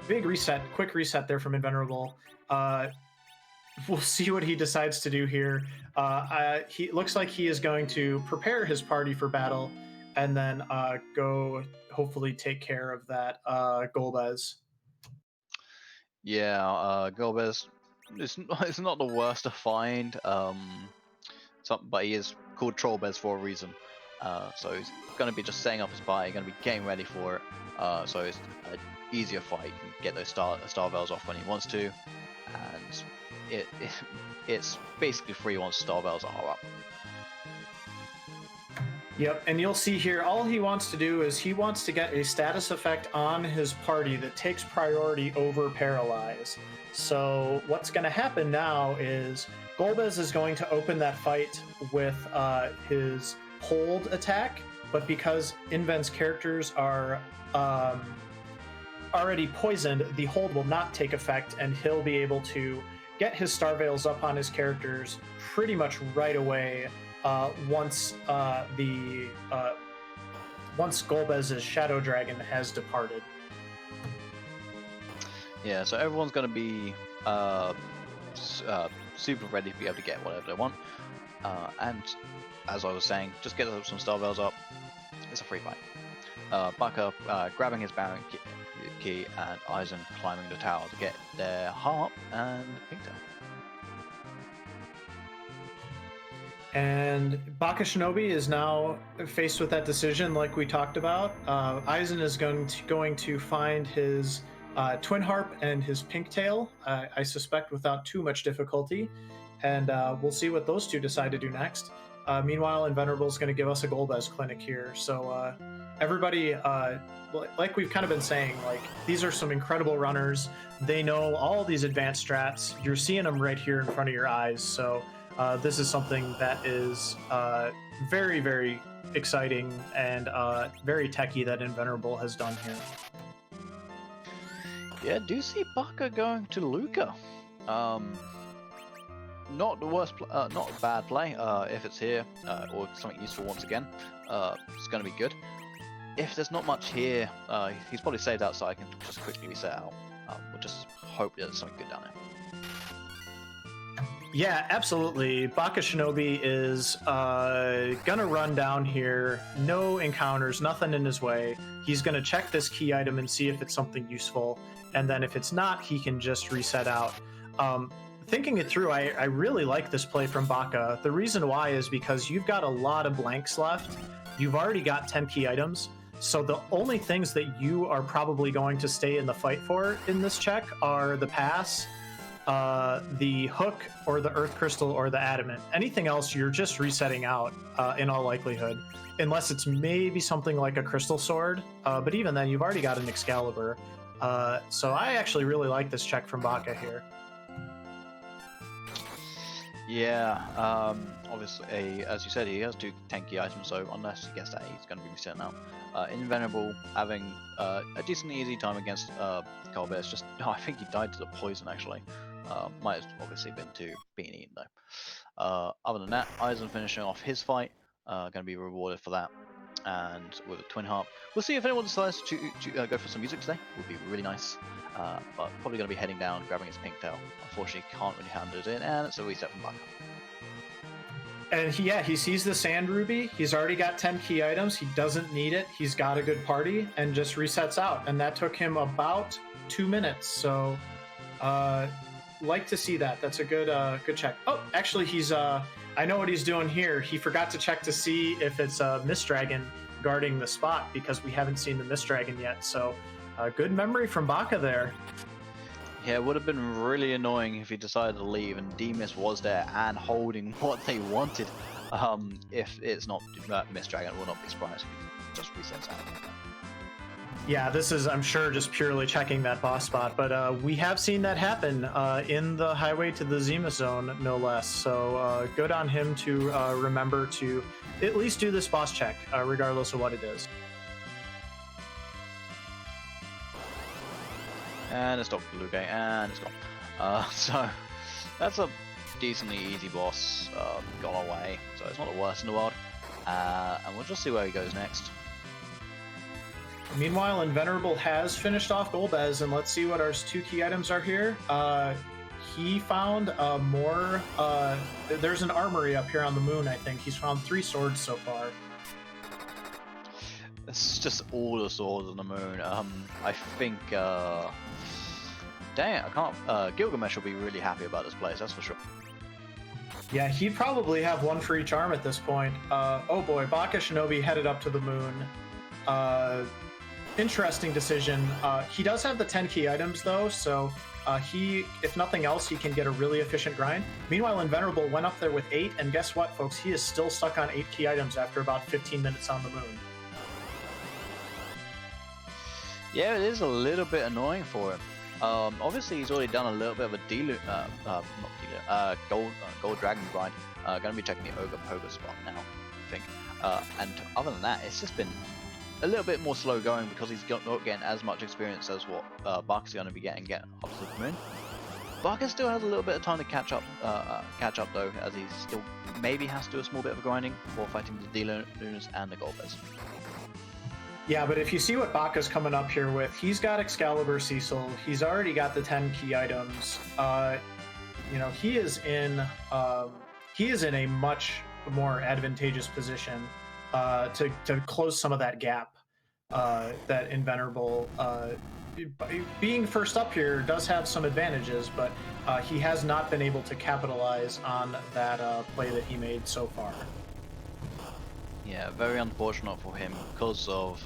reset, quick reset there from Invenerable. We'll see what he decides to do here. He looks like he is going to prepare his party for battle, and then go hopefully take care of that Golbez. Yeah, Golbez. It's not the worst to find, but he is called Trollbez for a reason. So he's going to be just setting up his party, going to be getting ready for it. So it's an easier fight. He can get those star veils off when he wants to, and it's basically free once star veils are up. Yep, and you'll see here, all he wants to do is he wants to get a status effect on his party that takes priority over Paralyze. So what's going to happen now is Golbez is going to open that fight with his hold attack, but because Inven's characters are already poisoned, the hold will not take effect, and he'll be able to get his Star Veils up on his characters pretty much right away. once once Golbez's Shadow Dragon has departed. Yeah, so everyone's going to be super ready to be able to get whatever they want. And as I was saying, just get some Star Bells up. It's a free fight. Baka grabbing his Baron key and Eisen climbing the tower to get their Harp and Pinktail. And bakashinobi is now faced with that decision, like we talked about. Eisen is going to find his Twin Harp and his Pinktail, I suspect without too much difficulty. And we'll see what those two decide to do next. Meanwhile, Invenerable is going to give us a Golbez clinic here. So everybody, like we've kind of been saying, like these are some incredible runners. They know all these advanced strats. You're seeing them right here in front of your eyes. So this is something that is very, very exciting and very techy that Invenerable has done here. Yeah, do see Baka going to Luca. Not the worst, not a bad play. If it's here or something useful once again, it's going to be good. If there's not much here, he's probably saved outside. Can just quickly reset out. We'll just hope there's something good down there. Yeah, absolutely. Bakashinobi is gonna run down here. No encounters, nothing in his way. He's gonna check this key item and see if it's something useful, and then if it's not, he can just reset out. Thinking it through, I really like this play from Baka. The reason why is because you've got a lot of blanks left. You've already got 10 key items, so the only things that you are probably going to stay in the fight for in this check are the pass, the hook, or the earth crystal, or the adamant. Anything else, you're just resetting out in all likelihood, unless it's maybe something like a crystal sword. But even then, you've already got an Excalibur. So I actually really like this check from Baka here. Yeah, obviously, as you said, he has 2 tanky items, so unless he gets that, he's going to be resetting out. Invenerable having a decently easy time against Golbez. Just, I think he died to the poison actually. Might have obviously been to being eaten though. Other than that, Eisen finishing off his fight, going to be rewarded for that. And with a Twin Harp, we'll see if anyone decides to go for some music today. Would be really nice. But probably going to be heading down, grabbing his Pinktail. Unfortunately, can't really handle it in, and it's a reset from Baka. And he sees the Sand Ruby. He's already got 10 key items. He doesn't need it. He's got a good party, and just resets out. And that took him about 2 minutes. So, like to see that. That's a good check. Oh, actually, he's I know what he's doing here. He forgot to check to see if it's a Mist Dragon guarding the spot, because we haven't seen the Mist Dragon yet. So, good memory from Baka there. Yeah, it would have been really annoying if he decided to leave and D-Mist was there and holding what they wanted. If it's not Mist Dragon, will not be surprised. Just resets out. Yeah, this is, I'm sure, just purely checking that boss spot, but we have seen that happen in the highway to the Zemus zone, no less. So good on him to remember to at least do this boss check, regardless of what it is. And it's stopped the Blue Gate, and it's gone. So that's a decently easy boss, gone away. So it's not the worst in the world. And we'll just see where he goes next. Meanwhile, Invenerable has finished off Golbez, and let's see what our 2 key items are here. He found more. There's an armory up here on the moon, I think. He's found 3 swords so far. It's just all the swords on the moon. I think. Dang it, I can't. Gilgamesh will be really happy about this place, that's for sure. Yeah, he'd probably have 1 for each arm at this point. Oh boy, bakashinobi headed up to the moon. Interesting decision. He does have the 10 key items though, so he, if nothing else, he can get a really efficient grind. Meanwhile, Invenerable went up there with 8, and guess what, folks? He is still stuck on 8 key items after about 15 minutes on the moon. Yeah, it is a little bit annoying for him. Obviously, he's already done a little bit of a gold dragon grind. Going to be checking the Ogre Pogo spot now, I think. And other than that, it's just been a little bit more slow going because he's not getting as much experience as what Baka's going to be getting up to the moon. Barker still has a little bit of time to catch up though, as he still maybe has to do a small bit of grinding before fighting the D-Lunars and the Golbez. Yeah, but if you see what Baka's coming up here with, he's got Excalibur Cecil. He's already got the 10 key items. You know, he is in a much more advantageous position to close some of that gap that Invenerable. Being first up here does have some advantages, but he has not been able to capitalize on that play that he made so far. Yeah, very unfortunate for him because of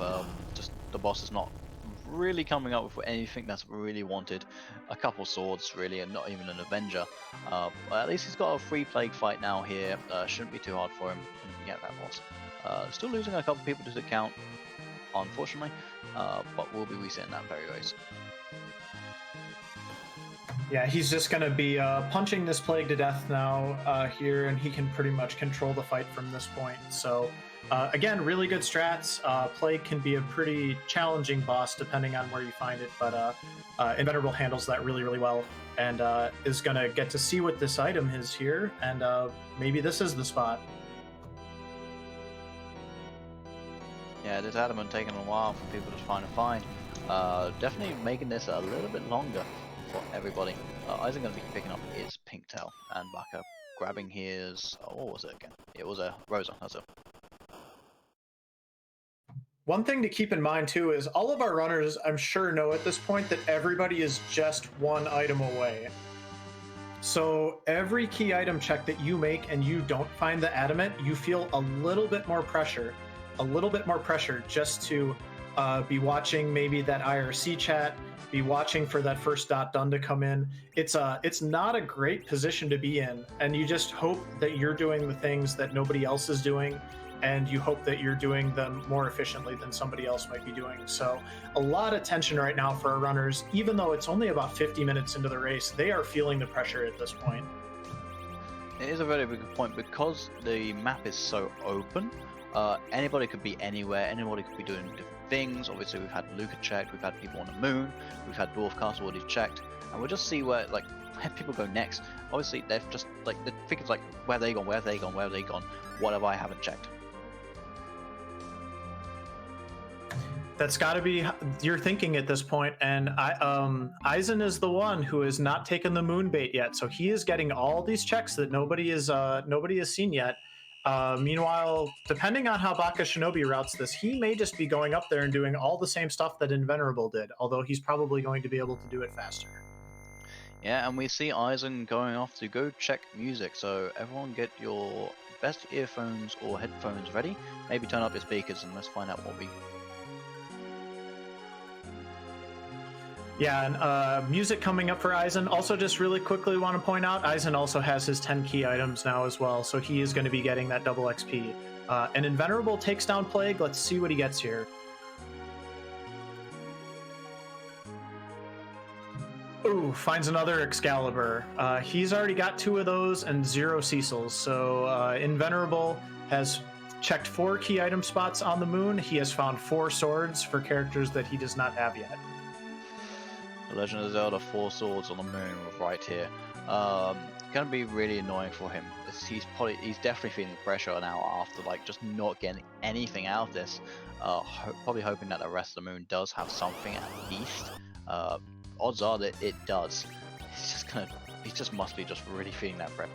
just the boss is not really coming up with anything that's really wanted. A couple swords really, and not even an Avenger. But at least he's got a free plague fight now here. Shouldn't be too hard for him to get that boss. Still losing a couple people to the count, unfortunately, but we'll be resetting that very soon. Yeah, he's just going to be punching this plague to death now here, and he can pretty much control the fight from this point. So, again, really good strats. Plague can be a pretty challenging boss depending on where you find it, but Invenerable handles that really, really well, and is going to get to see what this item is here, and maybe this is the spot. Yeah, this adamant taking a while for people to find. Definitely making this a little bit longer for everybody. Isaac going to be picking up his Pinktail, and Baka grabbing his. What was it again? It was a Rosa. That's it. One thing to keep in mind too is all of our runners, I'm sure, know at this point that everybody is just one item away. So every key item check that you make and you don't find the adamant, you feel a little bit more pressure just to be watching maybe that IRC chat, be watching for that first dot done to come in. It's not a great position to be in, and you just hope that you're doing the things that nobody else is doing, and you hope that you're doing them more efficiently than somebody else might be doing. So a lot of tension right now for our runners. Even though it's only about 50 minutes into the race, they are feeling the pressure at this point. It is a very good point because the map is so open. Anybody could be anywhere, anybody could be doing different things. Obviously we've had Luca checked, we've had people on the moon, we've had Dwarf Castle already checked, and we'll just see where people go next. Obviously they've just the figures where they gone, what have I haven't checked. That's got to be your thinking at this point, and Eisen is the one who has not taken the moon bait yet, so he is getting all these checks that nobody has seen yet. Meanwhile, depending on how bakashinobi routes this, he may just be going up there and doing all the same stuff that Invenerable did, although he's probably going to be able to do it faster. Yeah, and we see Eisen going off to go check music, so everyone get your best earphones or headphones ready. Maybe turn up your speakers and let's find out what we... Yeah, and music coming up for Eisen. Also, just really quickly want to point out, Eisen also has his 10 key items now as well, so he is going to be getting that double XP. And Invenerable takes down Plague. Let's see what he gets here. Ooh, finds another Excalibur. He's already got 2 of those and 0 Cecils, so Invenerable has checked 4 key item spots on the moon. He has found 4 swords for characters that he does not have yet. The Legend of Zelda 4 Swords on the Moon right here. Gonna be really annoying for him. He's definitely feeling pressure now after just not getting anything out of this. Probably hoping that the rest of the moon does have something at least. Odds are that it does. He just must be just really feeling that pressure.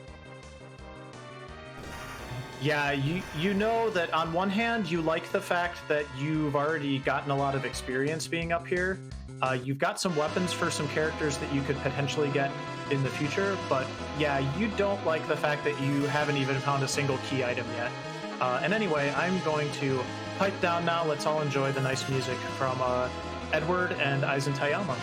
Yeah, you know that on one hand you like the fact that you've already gotten a lot of experience being up here. You've got some weapons for some characters that you could potentially get in the future, but yeah, you don't like the fact that you haven't even found a single key item yet. And anyway, I'm going to pipe down now. Let's all enjoy the nice music from Edward and eizantayama.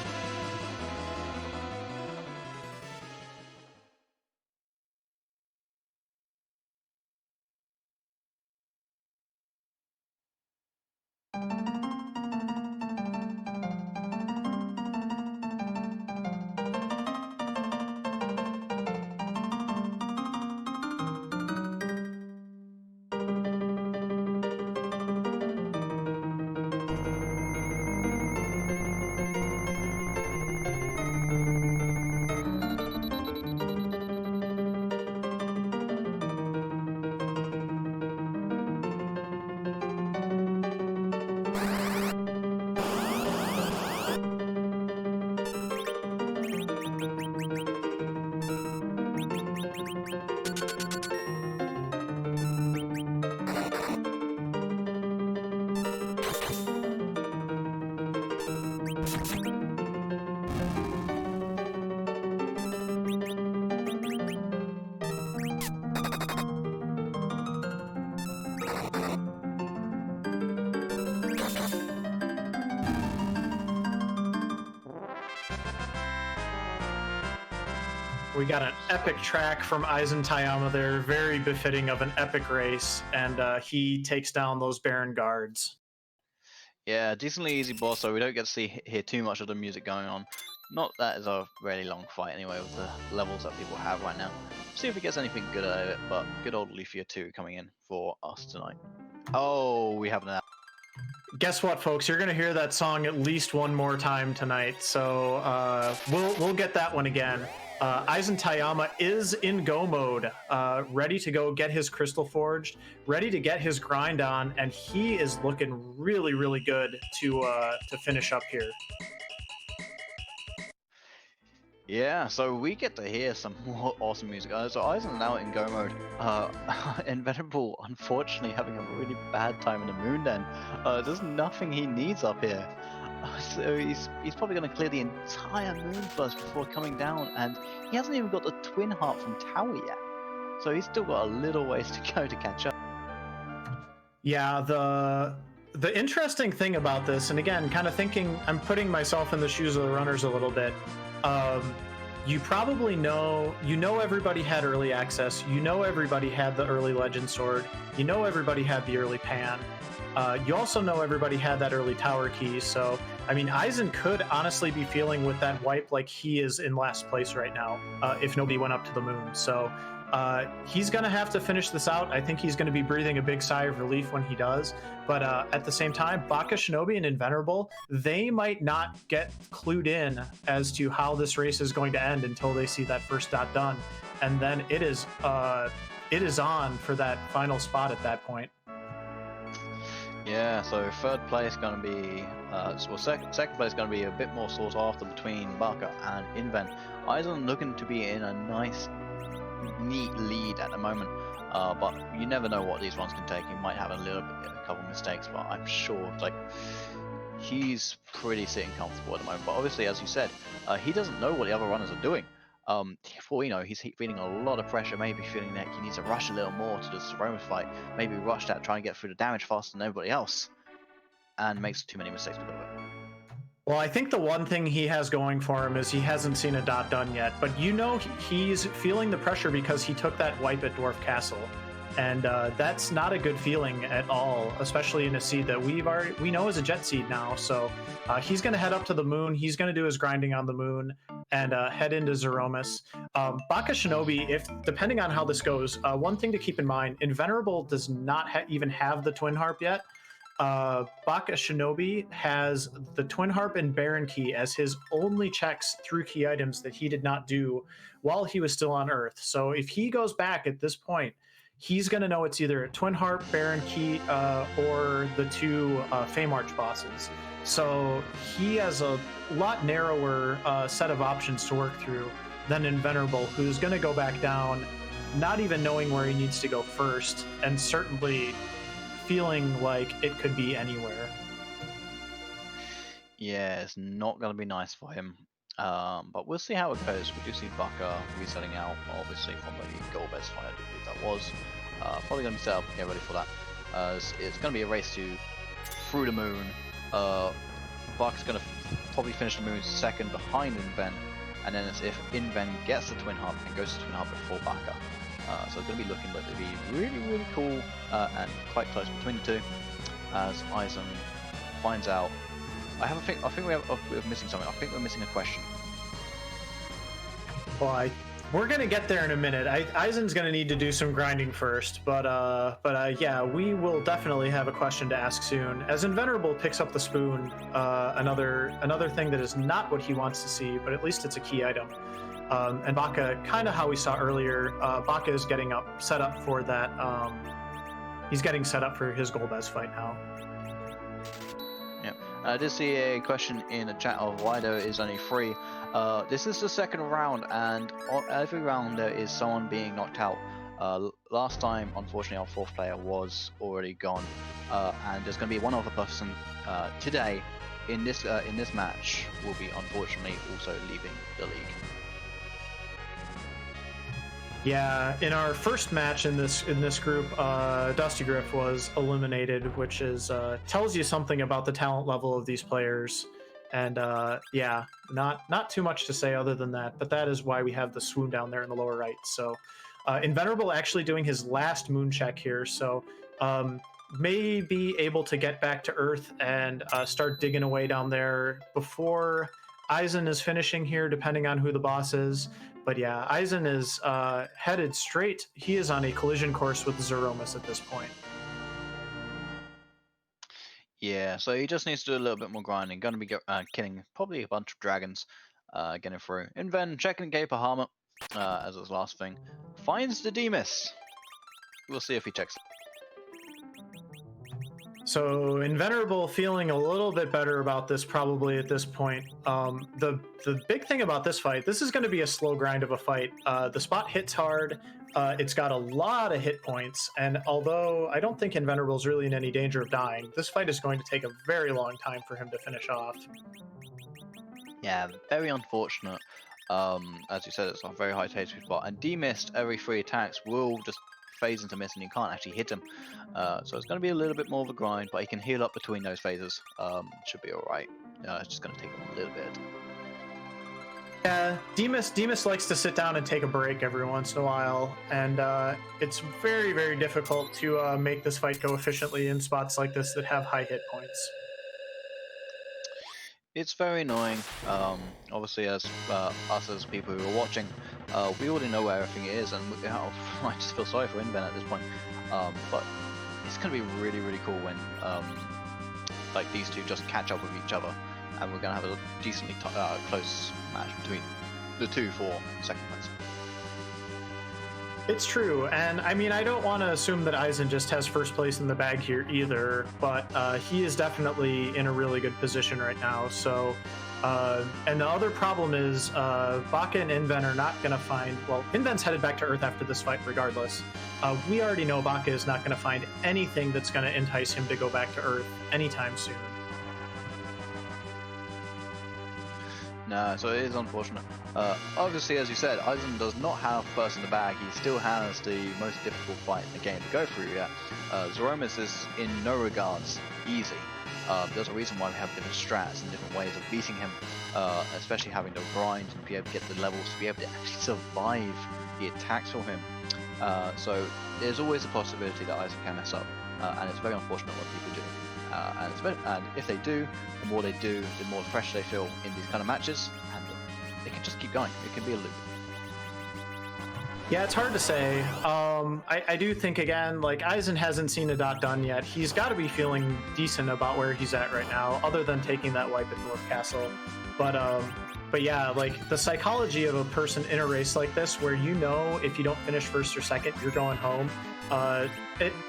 We got an epic track from eizantayama there, very befitting of an epic race, and he takes down those Baron guards. Yeah, decently easy boss, so we don't get to hear too much of the music going on. Not that is a really long fight anyway with the levels that people have right now. See if he gets anything good out of it, but good old Leafia 2 coming in for us tonight. Oh, we have an. Guess what, folks? You're going to hear that song at least one more time tonight, so we'll get that one again. eizantayama is in go mode, ready to go get his crystal forged, ready to get his grind on, and he is looking really, really good to finish up here. Yeah, so we get to hear some more awesome music. So Eisen now in go mode. Invenerable, unfortunately, having a really bad time in the moon. Then there's nothing he needs up here. So he's probably going to clear the entire moon first before coming down, and he hasn't even got the twin heart from Tower yet. So he's still got a little ways to go to catch up. Yeah, the interesting thing about this, and again, kind of thinking, I'm putting myself in the shoes of the runners a little bit. You probably know, everybody had early access, everybody had the early Legend Sword, everybody had the early Pan. You also know everybody had that early tower key, so I mean, Eisen could honestly be feeling with that wipe like he is in last place right now, if nobody went up to the moon. So he's going to have to finish this out. I think he's going to be breathing a big sigh of relief when he does. But at the same time, bakashinobi and invenerable, they might not get clued in as to how this race is going to end until they see that first dot done. And then it is on for that final spot at that point. Yeah, so third place going to be, second place going to be a bit more sought after between Baka and Inven. Eisen looking to be in a nice, neat lead at the moment, but you never know what these ones can take. He might have a couple mistakes, but I'm sure he's pretty sitting comfortable at the moment. But obviously, as you said, he doesn't know what the other runners are doing. For he's feeling a lot of pressure, maybe feeling that he needs to rush a little more to the Zemus fight, maybe rush that, try and get through the damage faster than everybody else, and makes too many mistakes because of it. Well, I think the one thing he has going for him is he hasn't seen a dot done yet, but he's feeling the pressure because he took that wipe at Dwarf Castle, and that's not a good feeling at all, especially in a seed that we know is a jet seed now. So he's going to head up to the moon. He's going to do his grinding on the moon and head into Zemus. bakashinobi, depending on how this goes, one thing to keep in mind: invenerable does not even have the twin harp yet. bakashinobi has the twin harp and Baron key as his only checks through key items that he did not do while he was still on Earth. So if he goes back at this point, he's going to know it's either a twin harp, Baron key, or the two Fame Arch bosses. So he has a lot narrower set of options to work through than invenerable, who's going to go back down not even knowing where he needs to go first, and certainly feeling like it could be anywhere. Yeah, it's not going to be nice for him. But we'll see how it goes. We do see Baka resetting out, obviously, from the Golbez fight, I do believe that was. Probably going to be set up, get ready for that. It's going to be a race through the moon. Baka's going to probably finish the moon second behind Inven, and then it's if Inven gets the twin harp and goes to twin harp before Baka. So it's going to be looking like to be really, really cool and quite close between the two. As Eisen finds out, I think we're missing something. I think we're missing a question. Well, we're gonna get there in a minute. Eisen's gonna need to do some grinding first, but yeah, we will definitely have a question to ask soon. As invenerable picks up the spoon, another thing that is not what he wants to see, but at least it's a key item. And Baka, kind of how we saw earlier, Baka is getting set up for that. He's getting set up for his Golbez fight now. Yeah, I did see a question in the chat of why there is only 3. This is the second round, and every round there is someone being knocked out. Last time, unfortunately, our 4th player was already gone, and there's going to be one other person today in this match will be unfortunately also leaving the league. Yeah, in our first match in this group, Dusty Griff was eliminated, which is tells you something about the talent level of these players. And yeah, not too much to say other than that, but that is why we have the swoon down there in the lower right. So Invenerable actually doing his last moon check here, so may be able to get back to Earth and start digging away down there before Eisen is finishing here, depending on who the boss is. But yeah, Eisen is headed straight. He is on a collision course with Zeromus at this point. Yeah, so he just needs to do a little bit more grinding. Going to be killing probably a bunch of dragons, getting through. Inven checking Gaper Harmut as his last thing. Finds the Demus. We'll see if he checks. So Invenerable feeling a little bit better about this probably at this point. The big thing about this fight, this is going to be a slow grind of a fight. The spot hits hard. It's got a lot of hit points, and although I don't think Invenerable is really in any danger of dying, this fight is going to take a very long time for him to finish off. Yeah, very unfortunate. As you said, it's a very high TP spot, and demissed every 3 attacks will just phase into miss, and you can't actually hit him. So it's going to be a little bit more of a grind, but he can heal up between those phases. Should be alright. It's just going to take him a little bit. Yeah, Demus likes to sit down and take a break every once in a while, and it's very, very difficult to make this fight go efficiently in spots like this that have high hit points. It's very annoying. Obviously, as us as people who are watching, we already know where everything is, and I just feel sorry for Inven at this point. But it's going to be really, really cool when like these two just catch up with each other, and we're going to have a decently close match between the two for second place. It's true, and I mean, I don't want to assume that Eisen just has first place in the bag here either, but he is definitely in a really good position right now. So, and the other problem is Baka and Inven are not going to find, well, Inven's headed back to Earth after this fight regardless. We already know Baka is not going to find anything that's going to entice him to go back to Earth anytime soon. No, so it is unfortunate. Obviously, as you said, Eisen does not have first in the bag. He still has the most difficult fight in the game to go through yet. Zeromus is in no regards easy. There's a reason why we have different strats and different ways of beating him, especially having to grind and be able to get the levels to be able to actually survive the attacks from him. So there's always a possibility that Eisen can mess up, and it's very unfortunate when people do. And if they do, the more they do, the more fresh they feel in these kind of matches, and they can just keep going. It can be a loop. Yeah, it's hard to say. I do think, again, like, Eisen hasn't seen a dot done yet. He's got to be feeling decent about where he's at right now, other than taking that wipe at North Castle. But yeah, like, the psychology of a person in a race like this, where you know if you don't finish first or second, you're going home,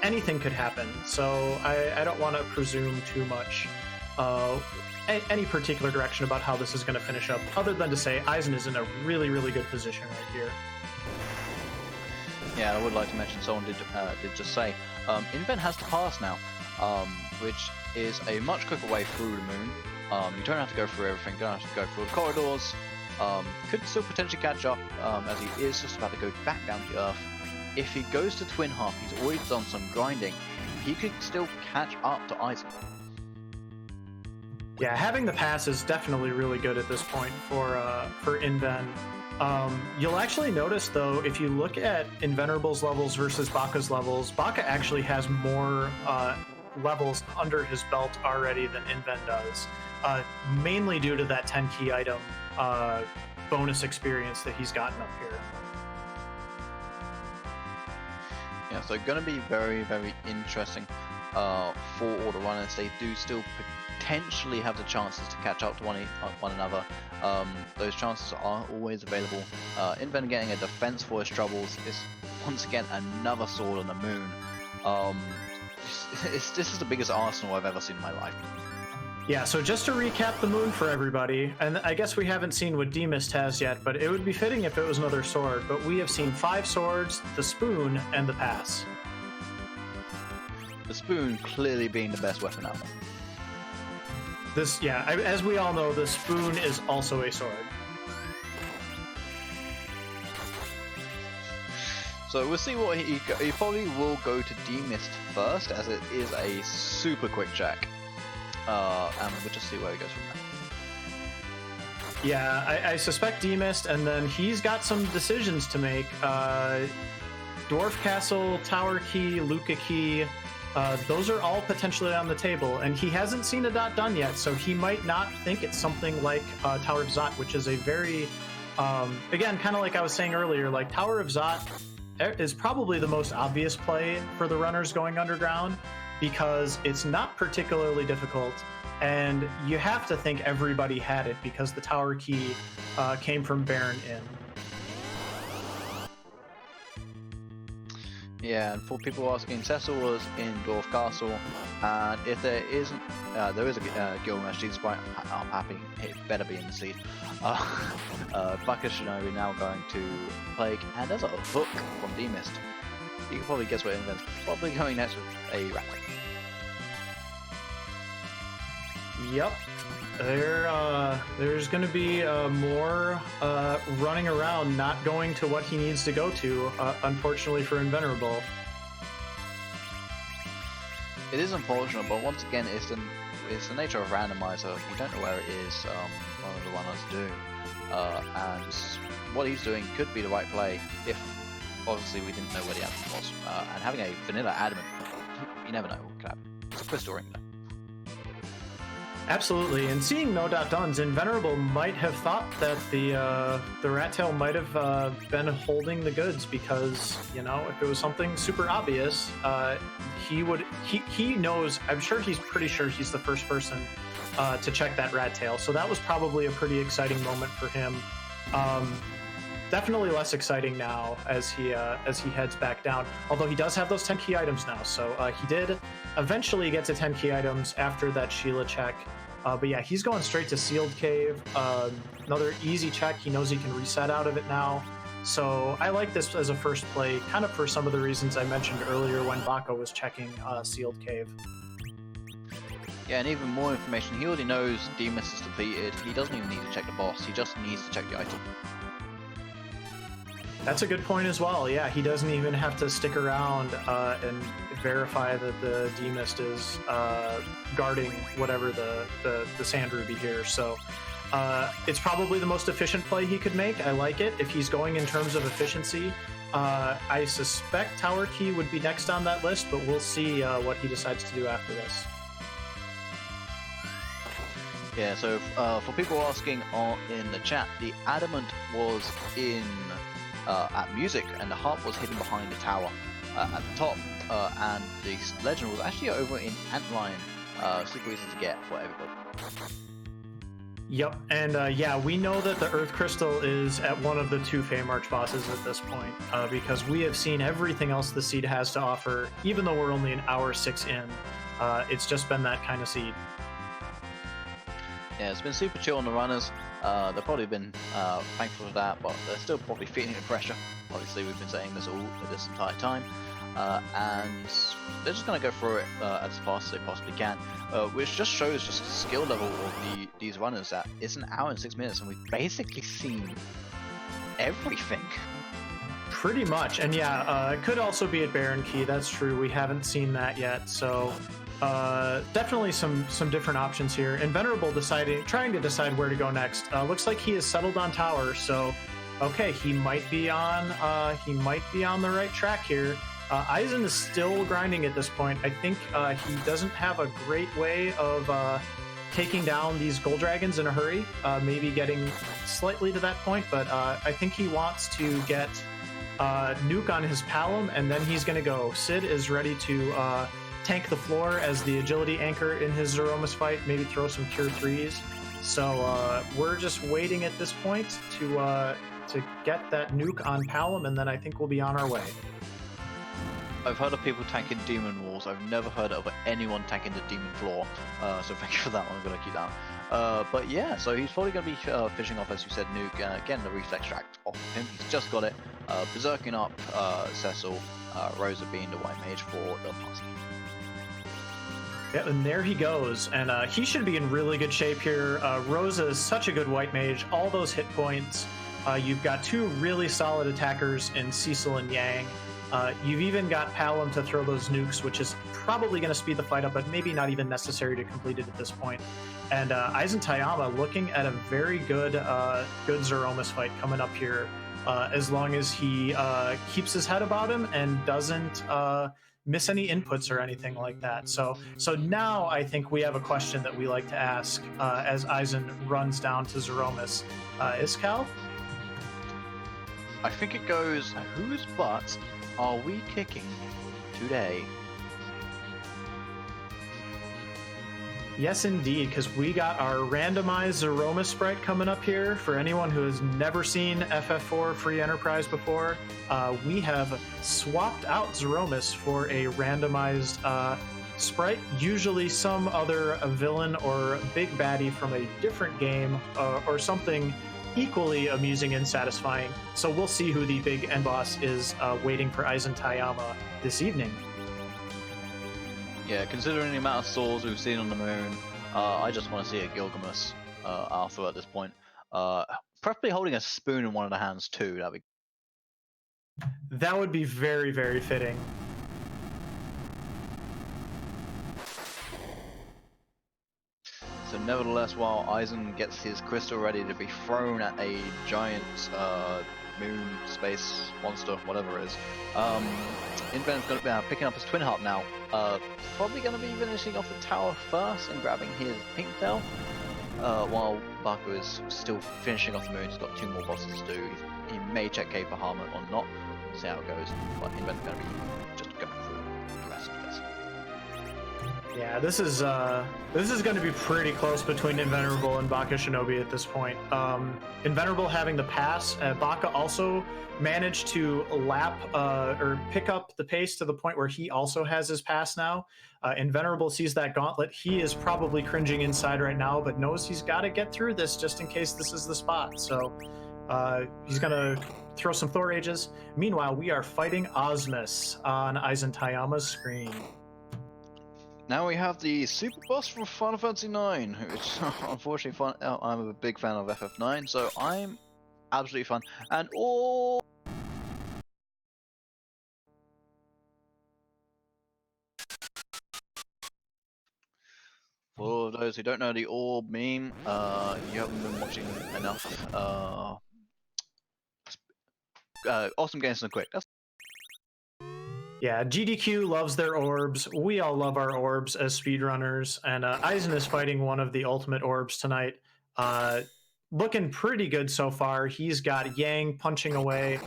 anything could happen. So I don't want to presume too much any particular direction about how this is going to finish up, other than to say Eisen is in a really, really good position right here. Yeah, I would like to mention someone did just say Inven has to pass now, which is a much quicker way through the moon. You don't have to go through everything, you don't have to go through the corridors. Could still potentially catch up, as he is just about to go back down to Earth. If he goes to Twin Half, he's already done some grinding. He could still catch up to Eisen. Yeah, having the pass is definitely really good at this point for Inven. You'll actually notice, though, if you look at Invenerable's levels versus Baka's levels, Baka actually has more levels under his belt already than Inven does, mainly due to that 10 key item bonus experience that he's gotten up here. Yeah, so going to be very, very interesting for all the runners. They do still potentially have the chances to catch up to one another. Those chances are always available. Inven getting a defense for his troubles is once again another sword on the moon. This is the biggest arsenal I've ever seen in my life. Yeah, so just to recap the moon for everybody, and I guess we haven't seen what Demist has yet, but it would be fitting if it was another sword, but we have seen 5 swords, the spoon, and the pass. The spoon clearly being the best weapon out there. This, yeah, as we all know, the spoon is also a sword. So we'll see what he probably will go to Demist first, as it is a super quick check. And we'll just see where he goes from there. Yeah, I suspect Demist, and then he's got some decisions to make. Dwarf Castle, Tower Key, Luca Key, those are all potentially on the table, and he hasn't seen a dot done yet, so he might not think it's something like Tower of Zot, which is a very, again, kind of like I was saying earlier, like Tower of Zot is probably the most obvious play for the runners going underground, because it's not particularly difficult. And you have to think everybody had it because the Tower Key came from Baron Inn. Yeah, and for people asking, Cecil was in Dwarf Castle, and if there isn't, there is a guild match. Despite I'm happy, it better be in the seed. Bakashinobi now going to Plague, and there's a hook from Demist. You can probably guess what it invents. Probably going next with a rat. Yep. There's going to be more running around, not going to what he needs to go to, unfortunately for Invenerable. It is unfortunate, but once again, it's the nature of Randomizer. You don't know where it is, one of the runners do. And what he's doing could be the right play if, obviously, we didn't know where the adamant was. And having a vanilla adamant, you never know what could happen. It's a crystal ring, though. Absolutely, and seeing no dot duns, Invenerable might have thought that the rat tail might have been holding the goods, because, you know, if it was something super obvious, he knows. I'm sure he's pretty sure he's the first person to check that rat tail. So that was probably a pretty exciting moment for him. Definitely less exciting now as he heads back down. Although he does have those 10 key items now, so he did eventually get to 10 key items after that Sheila check. But yeah, he's going straight to Sealed Cave. Another easy check. He knows he can reset out of it now. So I like this as a first play, kind of for some of the reasons I mentioned earlier when Baka was checking Sealed Cave. Yeah, and even more information. He already knows Demus is defeated. He doesn't even need to check the boss. He just needs to check the item. That's a good point as well. Yeah, he doesn't even have to stick around and verify that the Demist is guarding whatever the Sand Ruby here. So it's probably the most efficient play he could make. I like it. If he's going in terms of efficiency, I suspect Tower Key would be next on that list, but we'll see what he decides to do after this. Yeah, so for people asking in the chat, the Adamant was in at Music, and the harp was hidden behind the tower at the top, and the legend was actually over in Antlion. Super easy to get for everybody. Yep, and yeah, we know that the Earth Crystal is at one of the 2 Fame Arch bosses at this point, because we have seen everything else the seed has to offer, even though we're only an hour 6 in. It's just been that kind of seed. Yeah, it's been super chill on the runners. They've probably been thankful for that, but they're still probably feeling the pressure. Obviously, we've been saying this all this entire time, and they're just going to go through it as fast as they possibly can, which just shows just the skill level of these runners. That it's an hour and 6 minutes, and we've basically seen everything. Pretty much, and yeah, it could also be at Baron Key. That's true. We haven't seen that yet, so. Definitely some different options here. Invenerable trying to decide where to go next. Looks like he has settled on tower, so okay, he might be on the right track here. Eisen is still grinding at this point. I think he doesn't have a great way of taking down these gold dragons in a hurry. Maybe getting slightly to that point, but I think he wants to get Nuke on his Palom, and then he's going to go. Sid is ready to tank the floor as the agility anchor in his Zeromus fight, maybe throw some Cure 3s. So we're just waiting at this point to get that nuke on Palom, and then I think we'll be on our way. I've heard of people tanking demon walls. I've never heard of anyone tanking the demon floor. So thank you for that one. I'm going to keep that. But yeah, so he's probably going to be finishing off, as you said, Nuke, getting the reflex tract off of him. He's just got it. Berserking up Cecil, Rosa being the white mage for the party. Yeah, and there he goes, and he should be in really good shape here. Rosa is such a good white mage, all those hit points. You've got 2 really solid attackers in Cecil and Yang. You've even got Palom to throw those nukes, which is probably going to speed the fight up, but maybe not even necessary to complete it at this point. And eizantayama looking at a very good Zeromus fight coming up here, as long as he keeps his head about him and doesn't miss any inputs or anything like that. So now I think we have a question that we like to ask as Eisen runs down to Zeromus. Iscal? I think it goes, whose butt are we kicking today? Yes, indeed, because we got our randomized Zeromus sprite coming up here. For anyone who has never seen FF4FE Enterprise before, we have swapped out Zeromus for a randomized sprite, usually some other villain or big baddie from a different game or something equally amusing and satisfying. So we'll see who the big end boss is waiting for eizantayama this evening. Yeah, considering the amount of swords we've seen on the moon, I just want to see a Gilgamesh Arthur at this point. Preferably holding a spoon in one of the hands too. That would be very, very fitting. So nevertheless, while Eisen gets his crystal ready to be thrown at a giant moon space monster, whatever it is, Inven's going to be picking up his twin harp now. Probably going to be finishing off the tower first and grabbing his pink tail, while Baku is still finishing off the moon. He's got 2 more bosses to do. He may check K for Harmon or not. We'll see how it goes. But Inven's going to be just going through the rest of this. Yeah, this is going to be pretty close between Invenerable and bakashinobi at this point. Invenerable having the pass, Baka also managed to lap or pick up the pace to the point where he also has his pass now. Invenerable sees that gauntlet. He is probably cringing inside right now, but knows he's got to get through this just in case this is the spot. So he's going to throw some Thor Ages. Meanwhile, we are fighting Osmus on eizantayama's screen. Now we have the super boss from Final Fantasy IX, which unfortunately I'm a big fan of FF9, so I'm absolutely fun. And all for those who don't know the orb meme, you haven't been watching enough awesome games and quick. Yeah, GDQ loves their orbs. We all love our orbs as speedrunners, and Eisen is fighting one of the ultimate orbs tonight. Looking pretty good so far. He's got Yang punching away.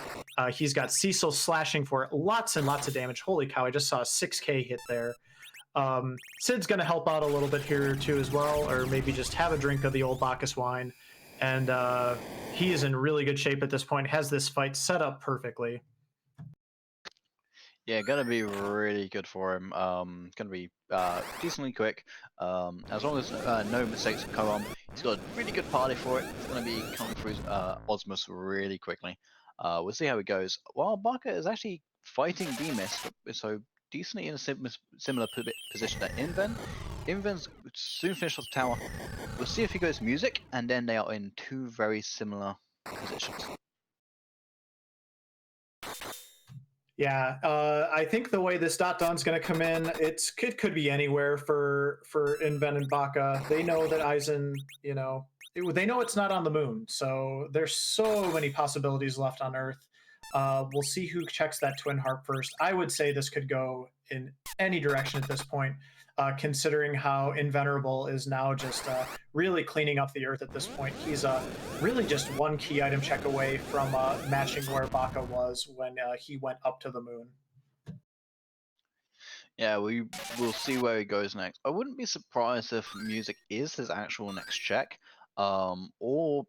He's got Cecil slashing for lots and lots of damage. Holy cow, I just saw a 6k hit there. Sid's going to help out a little bit here too as well, or maybe just have a drink of the old Bacchus wine. And he is in really good shape at this point, has this fight set up perfectly. Yeah, gonna be really good for him. Gonna be decently quick. As long as no mistakes come on, he's got a really good party for it. It's gonna be coming through Osmus really quickly. We'll see how it goes. While Baka is actually fighting Demis, so decently in a similar position to Inven. Inven's soon finished off the tower. We'll see if he goes music, and then they are in 2 very similar positions. Yeah, I think the way this dot don's going to come in, it could be anywhere for Inven and Baka. They know that Eisen, they know it's not on the moon, so there's so many possibilities left on Earth. We'll see who checks that twin harp first. I would say this could go in any direction at this point, considering how Invenerable is now just really cleaning up the Earth at this point. He's really just 1 key item check away from matching where Baka was when he went up to the moon. Yeah, we will see where he goes next. I wouldn't be surprised if music is his actual next check, or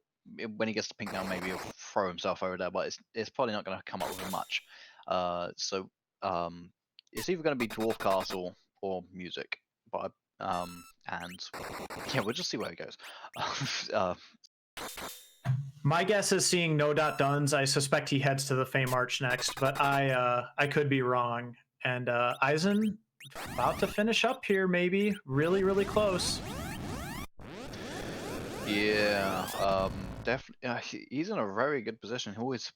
when he gets to pink now, maybe he'll throw himself over there, but it's probably not going to come up with much. So it's either going to be Dwarf Castle or music, but and yeah, we'll just see where it goes. My guess is seeing no dot duns. I suspect he heads to the Fame Arch next, but I could be wrong. And Eisen about to finish up here, maybe really, really close. Yeah, definitely. He's in a very good position. He always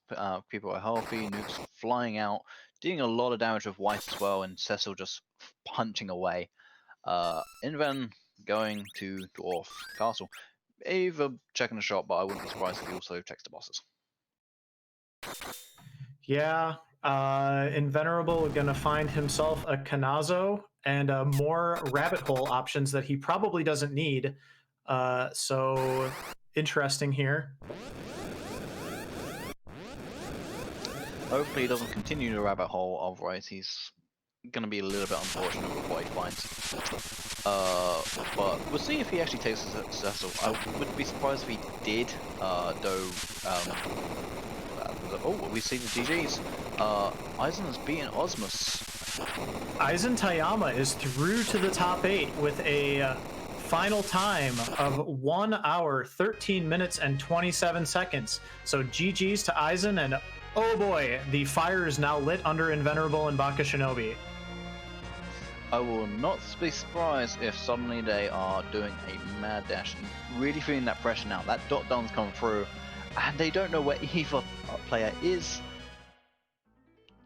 people are healthy, nukes flying out dealing a lot of damage with white as well, and Cecil just punching away. Inven going to Dwarf Castle. Either checking the shop, but I wouldn't be surprised if he also checks the bosses. Yeah, Invenerable gonna find himself a Kanazo and more rabbit hole options that he probably doesn't need. So interesting here. Hopefully he doesn't continue the rabbit hole, otherwise he's gonna be a little bit unfortunate with what he finds. But we'll see if he actually takes a Cecil. I wouldn't be surprised if he did, though. Oh, we see the GGs. Eisen has beaten Osmus. Eizantayama is through to the top 8 with a final time of 1 hour, 13 minutes, and 27 seconds. So GG's to Eisen, and oh boy, the fire is now lit under Invenerable and bakashinobi. I will not be surprised if suddenly they are doing a mad dash and really feeling that pressure now. That dot down's come through, and they don't know where either player is.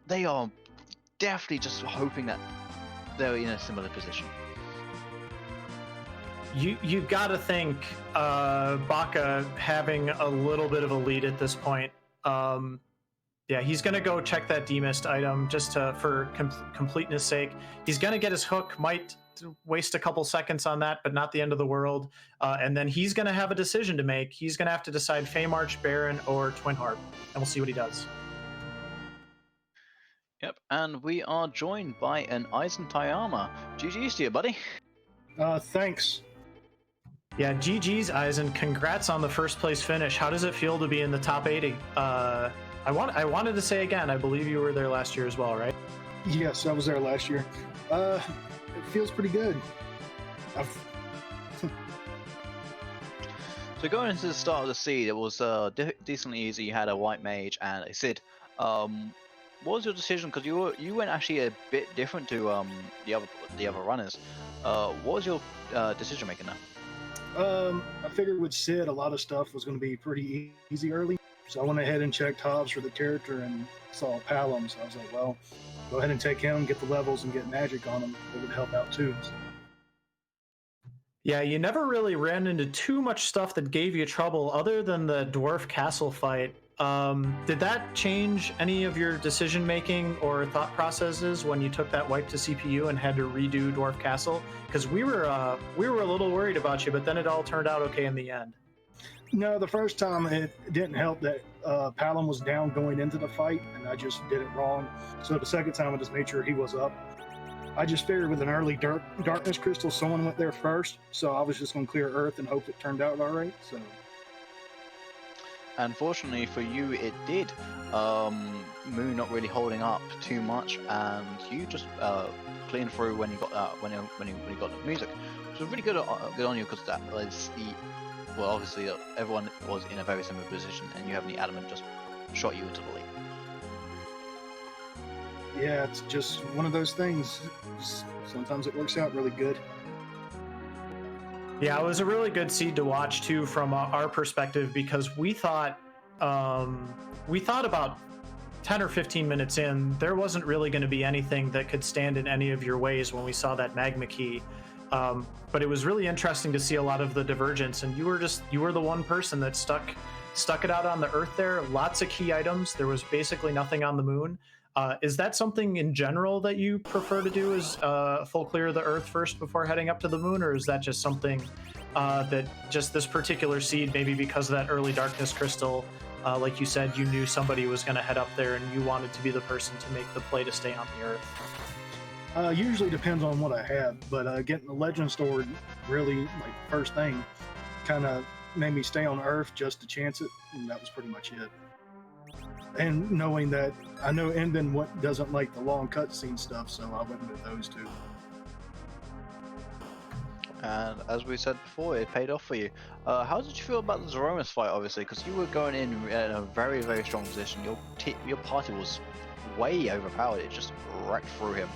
They are definitely just hoping that they're in a similar position. You gotta think Baka having a little bit of a lead at this point. Yeah, he's gonna go check that demist item just for completeness sake. He's gonna get his hook, might waste a couple seconds on that, but not the end of the world. And then he's gonna have a decision to make. He's gonna have to decide Feymarch, Baron, or Twin Harp, and we'll see what he does. Yep, and we are joined by an Eizantayama. GG's to you, buddy. Thanks. Yeah, GG's, Eisen. Congrats on the first place finish. How does it feel to be in the top 8? I wanted to say again, I believe you were there last year as well, right? Yes, I was there last year. It feels pretty good. So going into the start of the seed, it was decently easy. You had a white mage and a Sid. What was your decision? Because you went actually a bit different to the other runners. What was your decision making there? I figured with Sid, a lot of stuff was going to be pretty easy early. So I went ahead and checked Hobbs for the character and saw Palom. So I was like, well, go ahead and take him, get the levels, and get magic on him. It would help out too. So. Yeah, you never really ran into too much stuff that gave you trouble other than the Dwarf Castle fight. Did that change any of your decision making or thought processes when you took that wipe to CPU and had to redo Dwarf Castle? Because we were a little worried about you, but then it all turned out okay in the end. No, the first time it didn't help that Palom was down going into the fight, and I just did it wrong. So the second time I just made sure he was up. I just figured with an early darkness crystal, someone went there first, so I was just going to clear Earth and hope it turned out all right. So. Unfortunately for you, it did. Moon not really holding up too much, and you just cleaned through when you got when you got the music. So really good on you, because that was well, obviously everyone was in a very similar position, and you having the adamant just shot you into the lead. Yeah, it's just one of those things. Sometimes it works out really good. Yeah, it was a really good seed to watch too from our perspective, because we thought about 10 or 15 minutes in, there wasn't really going to be anything that could stand in any of your ways when we saw that magma key. But it was really interesting to see a lot of the divergence, and you were the one person that stuck it out on the Earth there. Lots of key items. There was basically nothing on the Moon. Is that something in general that you prefer to do, is full clear of the Earth first before heading up to the Moon, or is that just something that just this particular seed, maybe because of that early darkness crystal, like you said, you knew somebody was going to head up there and you wanted to be the person to make the play to stay on the Earth? Usually depends on what I have, but getting the Legend Sword really, like, first thing, kind of made me stay on Earth just to chance it, and that was pretty much it. And knowing that I know Endon doesn't like the long cutscene stuff, so I went with those two. And as we said before, it paid off for you. How did you feel about the Zemus fight, obviously? Because you were going in a very, very strong position. Your party was way overpowered. It just wrecked through him.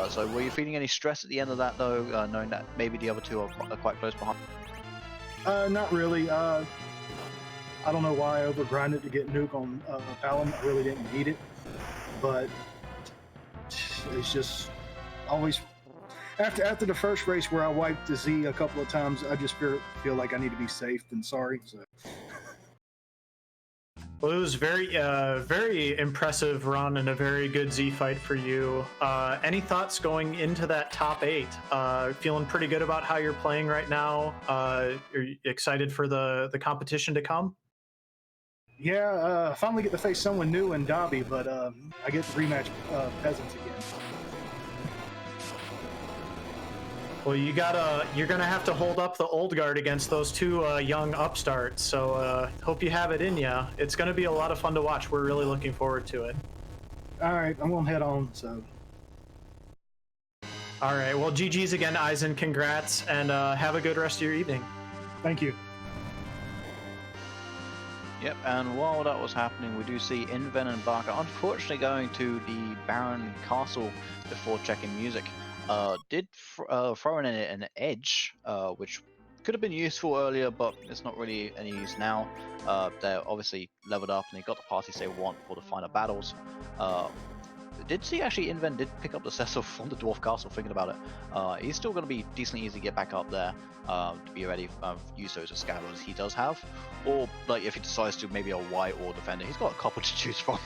So were you feeling any stress at the end of that, though, knowing that maybe the other two are quite close behind? Not really. I don't know why I overgrinded to get nuke on Palom. I really didn't need it. But It's just always after the first race where I wiped the Z a couple of times, I just feel like I need to be safe than sorry. So. Well, it was very impressive run and a very good Z fight for you. Any thoughts going into that top 8? Feeling pretty good about how you're playing right now? Are you excited for the competition to come? Yeah, finally get to face someone new in Dobby, but I get to rematch Peasants again. Well, you're gonna have to hold up the old guard against those two young upstarts. So hope you have it in ya. It's gonna be a lot of fun to watch. We're really looking forward to it. All right, I'm gonna head on. So. All right. Well, GG's again, Eisen. Congrats, and have a good rest of your evening. Thank you. Yep, and while that was happening, we do see Inven and Barker unfortunately going to the Baron Castle before checking music. Did throw in an edge, which could have been useful earlier, but it's not really any use now. They're obviously leveled up and they got the parties they want for the final battles. Did see actually Inven did pick up the Cecil from the Dwarf Castle, thinking about it. He's still going to be decently easy to get back up there to be ready to use those Excaliburs he does have. Or like if he decides to maybe a White or Defender, he's got a couple to choose from.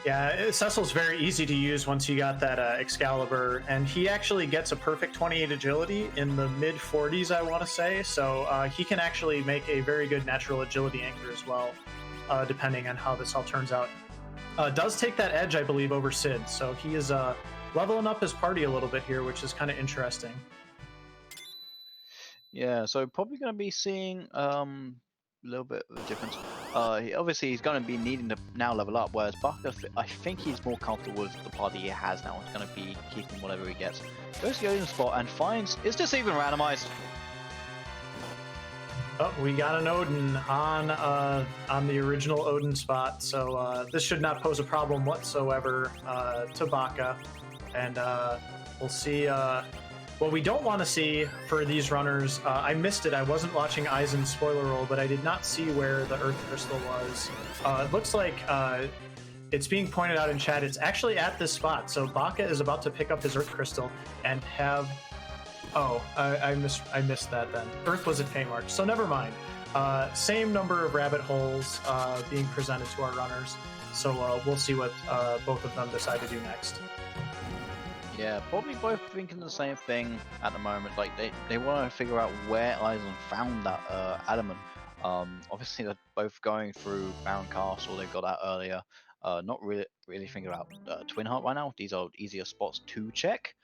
Yeah, Cecil's very easy to use once you got that Excalibur, and he actually gets a perfect 28 agility in the mid 40s, I want to say, so he can actually make a very good natural agility anchor as well, depending on how this all turns out. Does take that edge, I believe, over Sid, so he is leveling up his party a little bit here, which is kind of interesting. Yeah, so probably going to be seeing a little bit of a difference. Obviously, he's going to be needing to now level up, whereas Barker, I think he's more comfortable with the party he has now. He's going to be keeping whatever he gets. Goes to the Odin spot and finds... Is this even randomized? Oh, we got an Odin on the original Odin spot, so this should not pose a problem whatsoever to Baka. And we'll see... What we don't want to see for these runners, I missed it. I wasn't watching Eisen's spoiler roll, but I did not see where the Earth Crystal was. It looks like it's being pointed out in chat. It's actually at this spot. So Baka is about to pick up his Earth Crystal and have... Oh, I missed that then. Earth was at Feymarch, so never mind. Same number of rabbit holes being presented to our runners. So we'll see what both of them decide to do next. Yeah, probably both thinking the same thing at the moment. Like they want to figure out where Eisen found that adamant. Obviously they're both going through Baron Castle. They got that earlier. Not really thinking about Twin Heart right now. These are easier spots to check.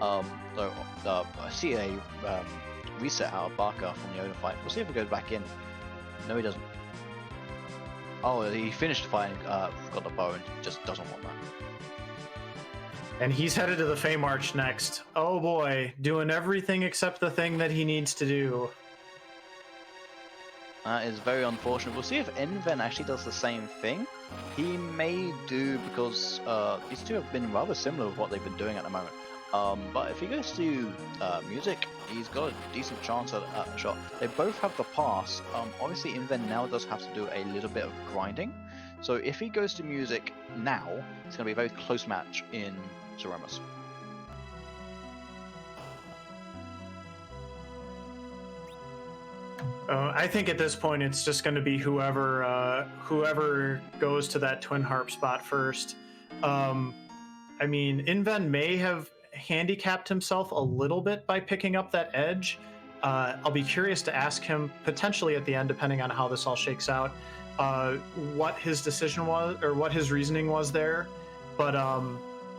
So I see a reset out of Barker from the Odin fight. We'll see if he goes back in. No, he doesn't. Oh, he finished the fight and got the bow and just doesn't want that. And he's headed to the Feymarch next. Oh boy, doing everything except the thing that he needs to do. That is very unfortunate. We'll see if Inven actually does the same thing. He may do, because these two have been rather similar with what they've been doing at the moment. But if he goes to music, he's got a decent chance at a shot. They both have the pass. Obviously Inven now does have to do a little bit of grinding. So if he goes to music now, it's going to be a very close match in Zemus. I think at this point it's just going to be whoever goes to that Twin Harp spot first. I mean, Inven may have handicapped himself a little bit by picking up that edge. I'll be curious to ask him potentially at the end, depending on how this all shakes out, what his decision was or what his reasoning was there. But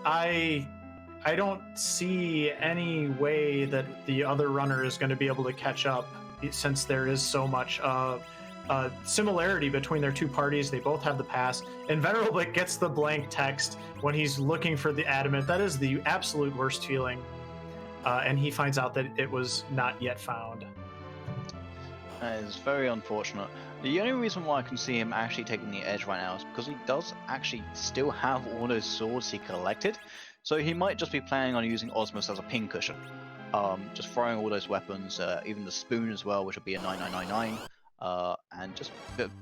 I don't see any way that the other runner is going to be able to catch up, since there is so much similarity between their two parties. They both have the pass. Invenerable gets the blank text when he's looking for the adamant. That is the absolute worst feeling. And he finds out that it was not yet found. That is very unfortunate. The only reason why I can see him actually taking the edge right now is because he does actually still have all those swords he collected. So he might just be planning on using Osmos as a pin cushion. Just throwing all those weapons, even the spoon as well, which would be a 9999. And just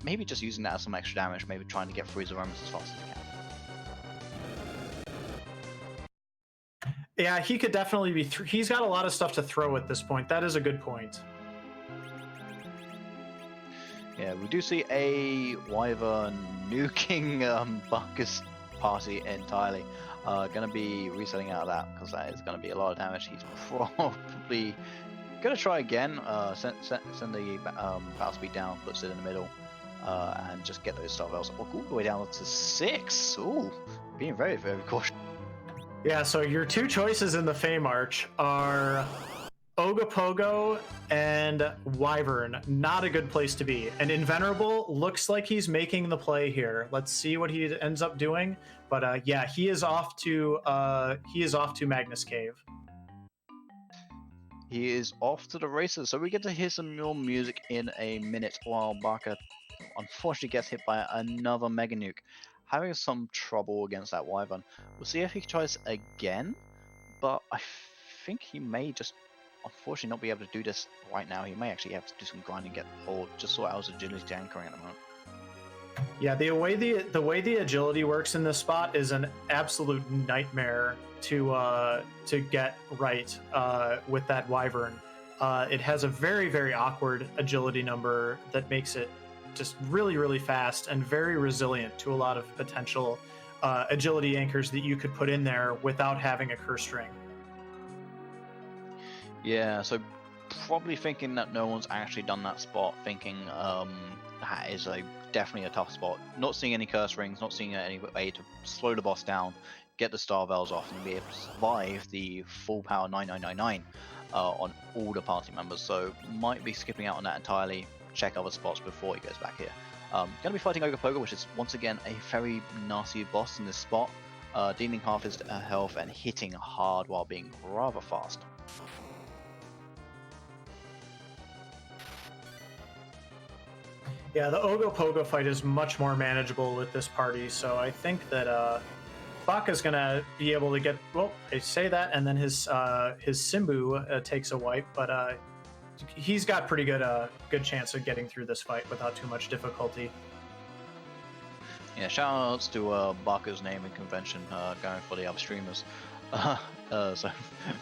maybe just using that as some extra damage, maybe trying to get through Zemus as fast as he can. Yeah, he could definitely be. He's got a lot of stuff to throw at this point. That is a good point. Yeah, we do see a Wyvern nuking Bucker's party entirely. Gonna be resetting out of that because that is gonna be a lot of damage. He's probably gonna try again. Send the battle speed down, puts it in the middle, and just get those star bells all the way down to 6. Ooh, being very, very cautious. Yeah, so your two choices in the Fame Arch are Ogopogo and Wyvern. Not a good place to be. And Invenerable looks like he's making the play here. Let's see what he ends up doing. But yeah, he is off to Magnus Cave. He is off to the races, so we get to hear some more music in a minute while Barker unfortunately gets hit by another Mega Nuke, having some trouble against that Wyvern. We'll see if he tries again, but I think he may just unfortunately not be able to do this right now. He may actually have to do some grinding, get or just sort out his agility anchoring at the moment. Yeah, the way the agility works in this spot is an absolute nightmare to get right with that Wyvern. It has a very, very awkward agility number that makes it just really, really fast and very resilient to a lot of potential agility anchors that you could put in there without having a curse ring. Yeah, so probably thinking that no one's actually done that spot, thinking that is definitely a tough spot. Not seeing any curse rings, not seeing any way to slow the boss down, get the star bells off, and be able to survive the full power 9999 on all the party members. So might be skipping out on that entirely. Check other spots before he goes back here. Gonna be fighting Ogopogo, which is once again a very nasty boss in this spot, dealing half his health and hitting hard while being rather fast. Yeah, the Ogopogo fight is much more manageable with this party, so I think that Baka's gonna be able to get. Well, I say that, and then his Simbu takes a wipe, but he's got pretty good chance of getting through this fight without too much difficulty. Yeah, shout outs to Baka's naming convention, going for the other streamers. So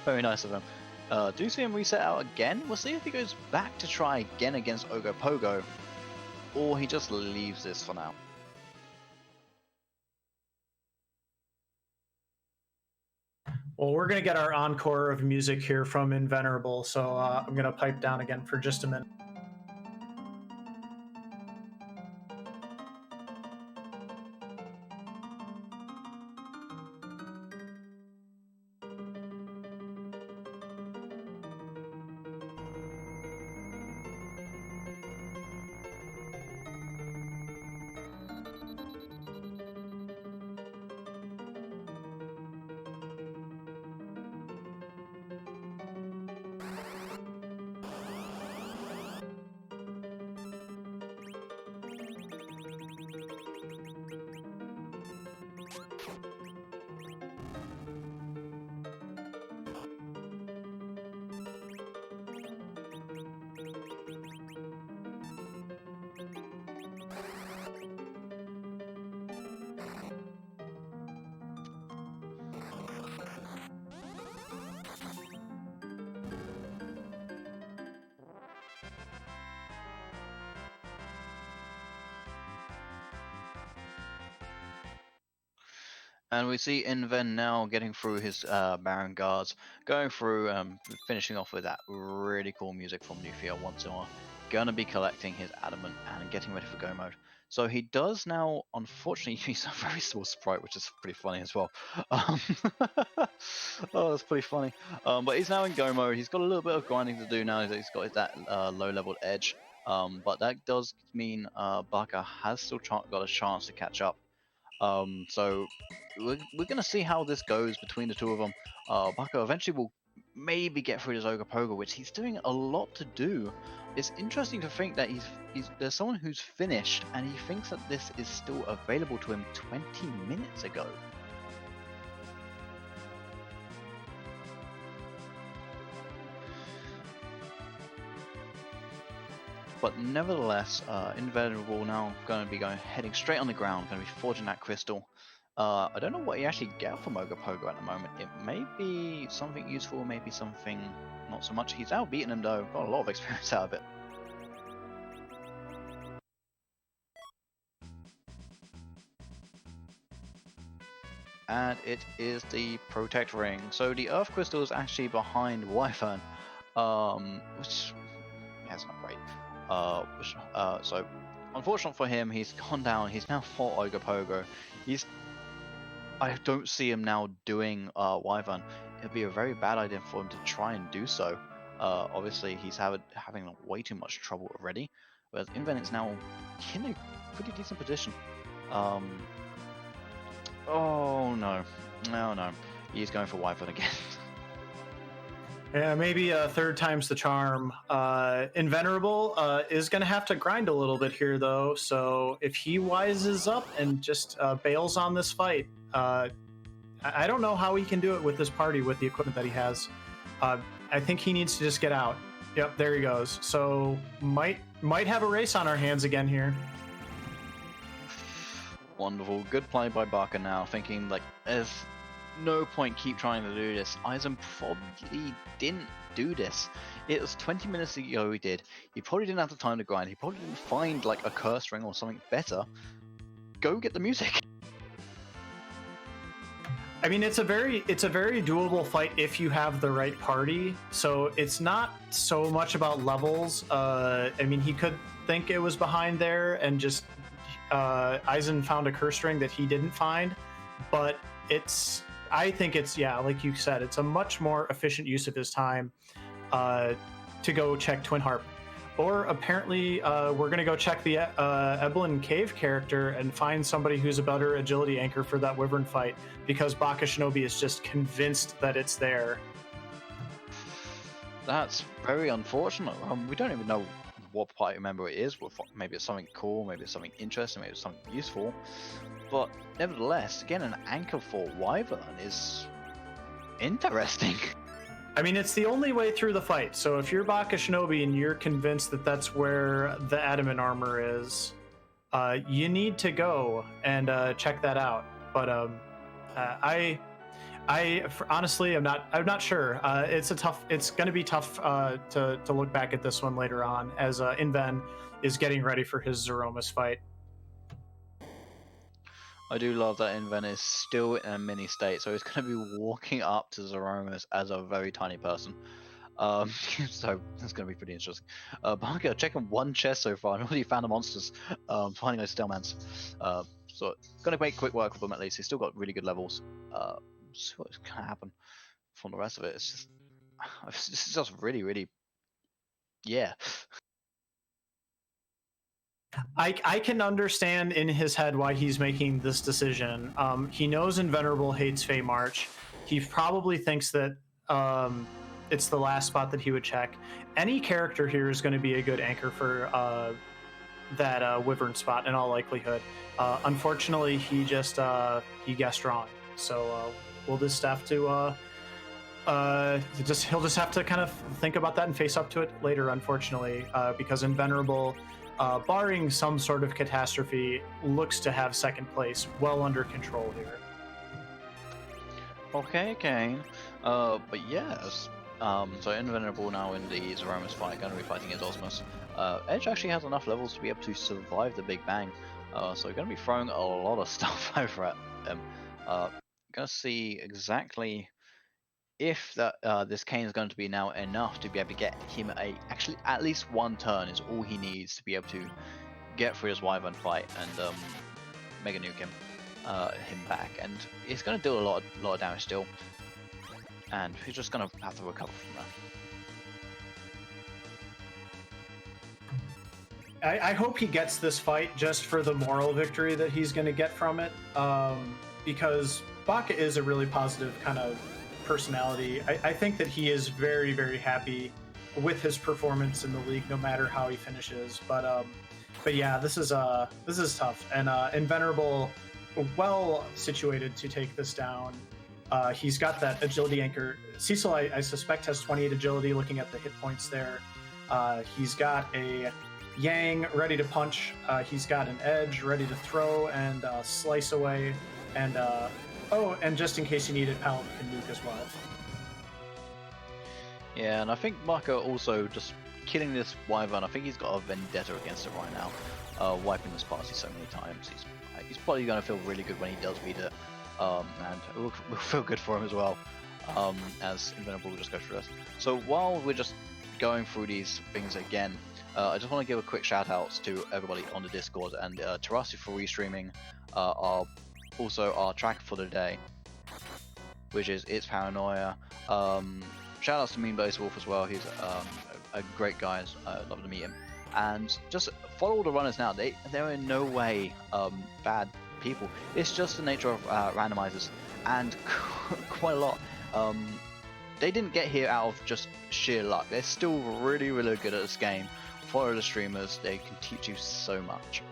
very nice of him. Do you see him reset out again? We'll see if he goes back to try again against Ogopogo, or he just leaves this for now. Well, we're gonna get our encore of music here from Invenerable, so I'm gonna pipe down again for just a minute. And we see Inven now getting through his Baron Guards, going through, finishing off with that really cool music from Nufia once more. Gonna be collecting his Adamant and getting ready for Go mode. So he does now, unfortunately, use a very small sprite, which is pretty funny as well. Oh, that's pretty funny. But he's now in Go mode. He's got a little bit of grinding to do now. He's got that low-leveled edge. But that does mean Baka has still got a chance to catch up. So we're going to see how this goes between the two of them. Baka eventually will maybe get through this Ogopogo, which he's doing a lot to do. It's interesting to think that there's someone who's finished and he thinks that this is still available to him 20 minutes ago. But nevertheless, Invenerable now going to be heading straight on the ground, going to be forging that crystal. I don't know what you actually get from Ogopogo at the moment. It may be something useful, maybe something not so much. He's outbeaten him though, got a lot of experience out of it. And it is the Protect Ring. So the Earth Crystal is actually behind Wyvern, which yeah, it's not great. So unfortunate for him, he's gone down. He's now fought Ogopogo. I don't see him now doing Wyvern. It'd be a very bad idea for him to try and do so. Obviously, he's having way too much trouble already. Whereas Inven's now in a pretty decent position. Oh no, no, he's going for Wyvern again. Yeah, maybe third time's the charm. Invenerable is going to have to grind a little bit here, though. So if he wises up and just bails on this fight, I don't know how he can do it with this party with the equipment that he has. I think he needs to just get out. Yep, there he goes. So might have a race on our hands again here. Wonderful, good play by Barker now, thinking like there's no point keep trying to do this. Eisen probably didn't do this. It was 20 minutes ago he did. He probably didn't have the time to grind. He probably didn't find like a curse ring or something better. Go get the music. I mean, it's a very doable fight if you have the right party. So it's not so much about levels. I mean, he could think it was behind there and just Eisen found a curse ring that he didn't find, but I think it's, yeah, like you said, it's a much more efficient use of his time to go check Twin Harp. Or apparently we're going to go check the Eblin Cave character and find somebody who's a better agility anchor for that Wyvern fight, because bakashinobi is just convinced that it's there. That's very unfortunate. We don't even know what party member it is. Maybe it's something cool, maybe it's something interesting, maybe it's something useful. But nevertheless, again, an anchor for Wyvern is interesting. I mean, it's the only way through the fight. So if you're bakashinobi and you're convinced that that's where the adamant armor is, you need to go and check that out. But honestly, I'm not sure. It's going to be tough to look back at this one later on, as Inven is getting ready for his Zeromus fight. I do love that Inven is still in a mini state, so he's going to be walking up to Zeromus as a very tiny person. So that's going to be pretty interesting. Barker checking one chest so far and already found the monsters, finding those Stillmans. So going to make quick work of them at least. He's still got really good levels. See what's going to happen from the rest of it. It's just really, really, yeah. I can understand in his head why he's making this decision. He knows Invenerable hates Fey March. He probably thinks that it's the last spot that he would check. Any character here is going to be a good anchor for that Wyvern spot in all likelihood. Unfortunately, he guessed wrong. So we'll just have to he'll just have to kind of think about that and face up to it later, unfortunately, because Invenerable, barring some sort of catastrophe, looks to have second place well under control here. Okay, Kane. But yes. So Invenerable now in the Zeromus fight, going to be fighting against Osmos. Edge actually has enough levels to be able to survive the Big Bang. So going to be throwing a lot of stuff over at him. Going to see exactly if that this Kane is going to be now enough to be able to get him actually at least one turn is all he needs to be able to get through his Wyvern fight and Mega Nuke him back, and he's going to do a lot of damage still, and he's just going to have to recover from that. I hope he gets this fight just for the moral victory that he's going to get from it, because Baka is a really positive kind of personality. I think that he is very, very happy with his performance in the league, no matter how he finishes. But yeah, this is tough, and Invenerable well situated to take this down. He's got that agility anchor. Cecil, I suspect, has 28 agility. Looking at the hit points there, he's got a Yang ready to punch. He's got an Edge ready to throw and slice away. And oh, and just in case you needed, Paladin can nuke as well. Yeah, and I think Marco also just killing this Wyvern. I think he's got a vendetta against it right now, wiping this party so many times. He's probably going to feel really good when he does beat it, and it will feel good for him as well, as Invenerable will just go through this. So while we're just going through these things again, I just want to give a quick shout out to everybody on the Discord and Terasi for restreaming also our tracker for the day, which is It's Paranoia. Shout outs to Moonblazewolf as well. He's a great guy. I'd love to meet him. And just follow all the runners now. They're in no way bad people. It's just the nature of randomizers, and quite a lot. They didn't get here out of just sheer luck. They're still really, really good at this game. Follow the streamers. They can teach you so much.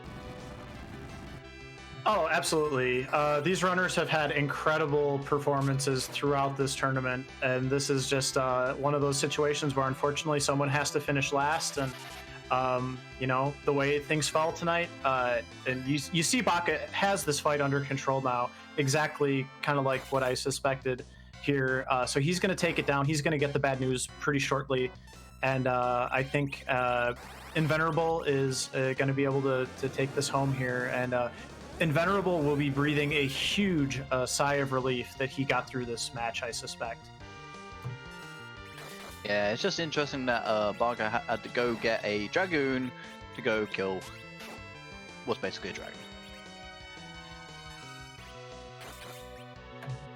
Oh, absolutely. These runners have had incredible performances throughout this tournament, and this is just one of those situations where unfortunately someone has to finish last. And you know, the way things fell tonight, and you see Baka has this fight under control now, exactly kind of like what I suspected here. So he's going to take it down. He's going to get the bad news pretty shortly, and I think Invenerable is going to be able to take this home here, and Invenerable will be breathing a huge sigh of relief that he got through this match, I suspect. Yeah, it's just interesting that Barker had to go get a Dragoon to go kill what's basically a dragon.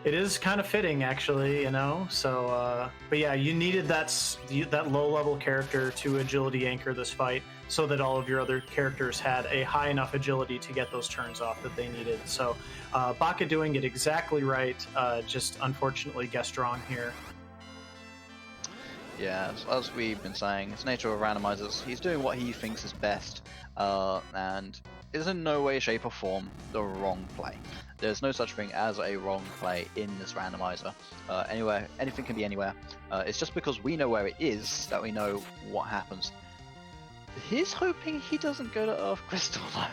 It is kind of fitting, actually, you know. So, but yeah, you needed that low-level character to agility anchor this fight, so that all of your other characters had a high enough agility to get those turns off that they needed. So, Baka doing it exactly right. Just unfortunately guessed wrong here. Yeah, as we've been saying, it's the nature of randomizers. He's doing what he thinks is best, and is in no way, shape, or form the wrong play. There's no such thing as a wrong play in this randomizer. Anywhere, anything can be anywhere. It's just because we know where it is that we know what happens. He's hoping he doesn't go to Earth Crystal though.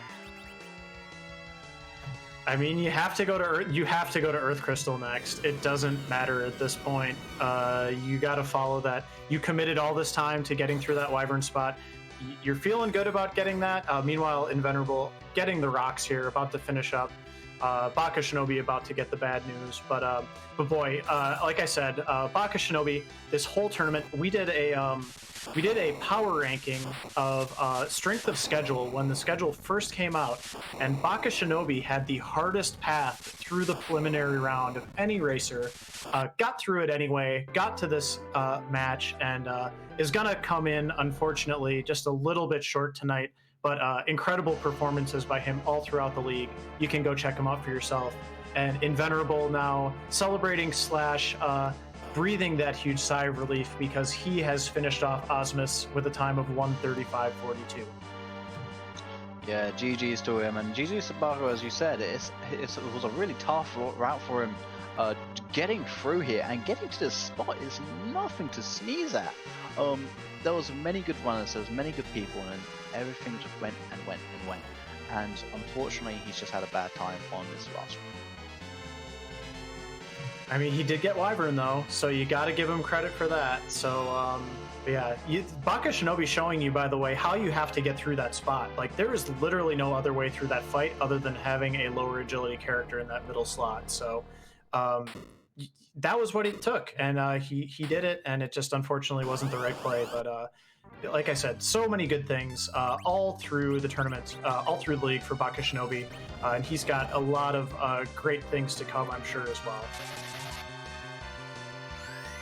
I mean, you have to go to Earth. You have to go to Earth Crystal next. It doesn't matter at this point. You got to follow that. You committed all this time to getting through that Wyvern spot. You're feeling good about getting that. Meanwhile, Invenerable getting the rocks here, about to finish up. Bakashinobi about to get the bad news, but boy, like I said, Bakashinobi, this whole tournament, we did a power ranking of strength of schedule when the schedule first came out, and Bakashinobi had the hardest path through the preliminary round of any racer. Got through it anyway, got to this match, and is gonna come in, unfortunately, just a little bit short tonight. But incredible performances by him all throughout the league. You can go check him out for yourself. And Invenerable now celebrating / breathing that huge sigh of relief because he has finished off Osmus with a time of 1:35.42. Yeah, GG's to him, and GG's to Barrow, as you said. It was a really tough route for him. Getting through here and getting to this spot is nothing to sneeze at. There was many good runners, there was many good people, and everything just went and went and went. And unfortunately, he's just had a bad time on this last one. I mean, he did get Wyvern though, so you got to give him credit for that. So, yeah, Bakashinobi showing you, by the way, how you have to get through that spot. Like, there is literally no other way through that fight other than having a lower agility character in that middle slot. So, that was what it took, and he did it, and it just unfortunately wasn't the right play. But like I said, so many good things all through the tournament, all through the league for Bakashinobi, and he's got a lot of great things to come, I'm sure, as well.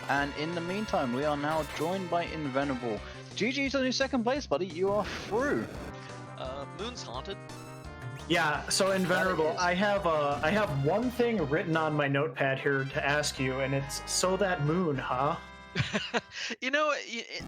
And in the meantime, we are now joined by Invenerable. GG's on your second place, buddy. You are through. Moon's haunted. Yeah, so Invenerable, I have one thing written on my notepad here to ask you, and it's so that moon, huh? You know,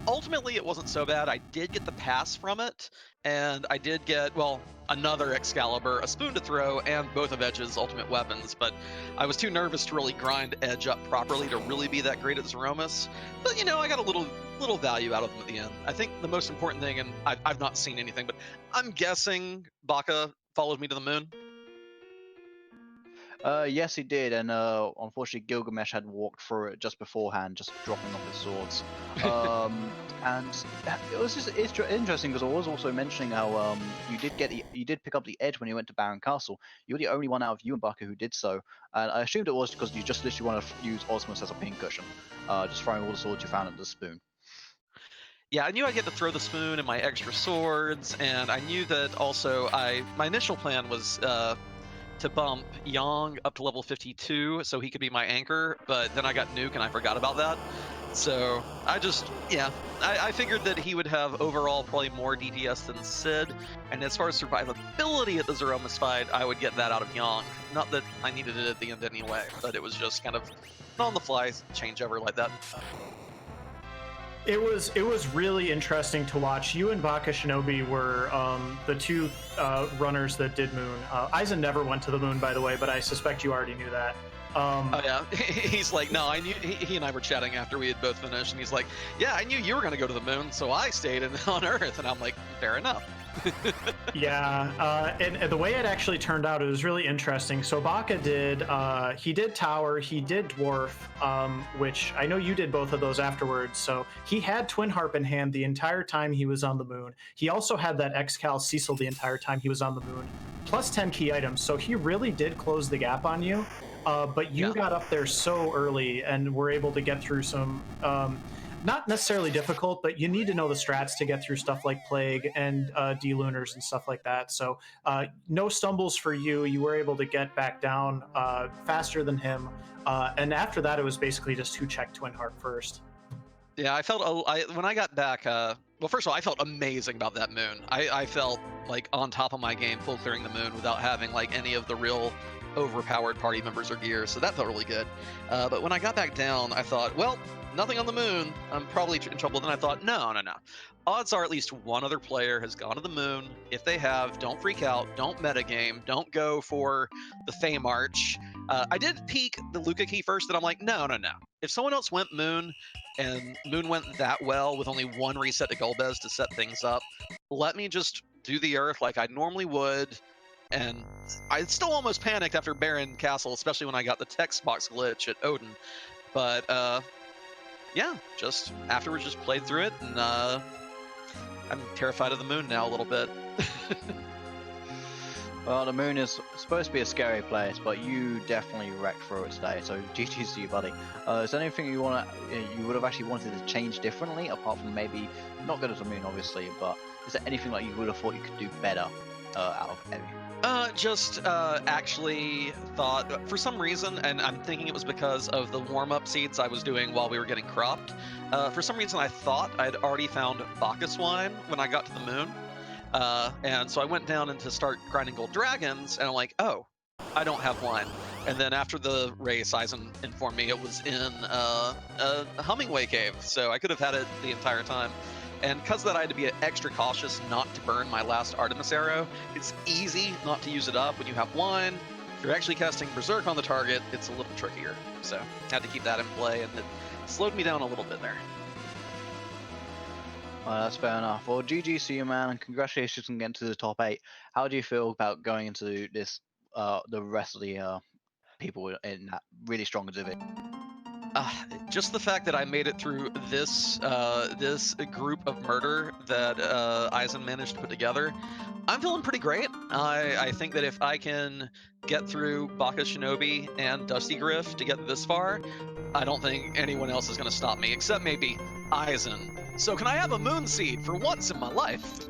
ultimately it wasn't so bad. I did get the pass from it, and I did get, well, another Excalibur, a spoon to throw, and both of Edge's ultimate weapons, but I was too nervous to really grind Edge up properly to really be that great at Zeromus. But, you know, I got a little value out of them at the end. I think the most important thing, and I've not seen anything, but I'm guessing Baka followed me to the moon. Yes, he did, and unfortunately Gilgamesh had walked through it just beforehand, just dropping off his swords. And it was just interesting because I was also mentioning how you did pick up the edge when you went to Baron Castle. You were the only one out of you and Barker who did so, and I assumed it was because you just literally want to use Osmos as a pincushion, just throwing all the swords you found at the spoon. Yeah, I knew I'd get to throw the spoon and my extra swords, and I knew that also my initial plan was to bump Yang up to level 52 so he could be my anchor, but then I got Nuke and I forgot about that. So I figured that he would have overall probably more DPS than Sid, and as far as survivability at the Zeromus fight, I would get that out of Yang. Not that I needed it at the end anyway, but it was just kind of on the fly changeover like that. It was really interesting to watch. You and bakashinobi were the two runners that did Moon. Eizan never went to the Moon, by the way, but I suspect you already knew that. Oh yeah, he's like, no, I knew. He and I were chatting after we had both finished, and he's like, yeah, I knew you were going to go to the Moon, so I stayed on Earth, and I'm like, fair enough. Yeah, and the way it actually turned out, it was really interesting. So Baka did, he did Tower, he did Dwarf, which I know you did both of those afterwards. So he had Twin Harp in hand the entire time he was on the Moon. He also had that Excal Cecil the entire time he was on the Moon, plus 10 key items. So he really did close the gap on you. But you got up there so early and were able to get through some, not necessarily difficult, but you need to know the strats to get through stuff like Plague and D-Lunars and stuff like that. So no stumbles for you. You were able to get back down faster than him. And after that, it was basically just who checked Twin Harp first. Yeah, I felt, when I got back, well, first of all, I felt amazing about that Moon. I felt like on top of my game, full clearing the Moon without having like any of the real overpowered party members or gear, so that felt really good. But when I got back down, I thought, well, nothing on the Moon, I'm probably in trouble. Then I thought, no. Odds are at least one other player has gone to the Moon. If they have, don't freak out, don't metagame, don't go for the Fey March. I did peek the Luca key first, and I'm like, no. If someone else went Moon, and Moon went that well with only one reset to Golbez to set things up, let me just do the Earth like I normally would. And I still almost panicked after Baron Castle, especially when I got the text box glitch at Odin. But yeah, just afterwards just played through it, and I'm terrified of the Moon now a little bit. Well, the Moon is supposed to be a scary place, but you definitely wrecked through it today, so GG's to you, buddy. Is there anything you would have actually wanted to change differently, apart from maybe, not good as the Moon obviously, but is there anything like you would have thought you could do better out of Heavy? Actually thought, for some reason, and I'm thinking it was because of the warm-up seeds I was doing while we were getting cropped, for some reason I thought I'd already found Bacchus wine when I got to the Moon. And so I went down and to start grinding gold dragons, and I'm like, oh, I don't have wine. And then after the race, Eizan informed me it was in a Hummingway cave, so I could have had it the entire time. And because of that, I had to be extra cautious not to burn my last Artemis arrow. It's easy not to use it up when you have wine. If you're actually casting Berserk on the target, it's a little trickier. So I had to keep that in play, and it slowed me down a little bit there. Well, that's fair enough. Well, GG to you, man, and congratulations on getting to the top 8. How do you feel about going into this, the rest of the people in that really strong division? Just the fact that I made it through this this group of murder that Eizan managed to put together, I'm feeling pretty great. I think that if I can get through bakashinobi and Dusty Griff to get this far, I don't think anyone else is going to stop me, except maybe Eizan. So can I have a moon seed for once in my life?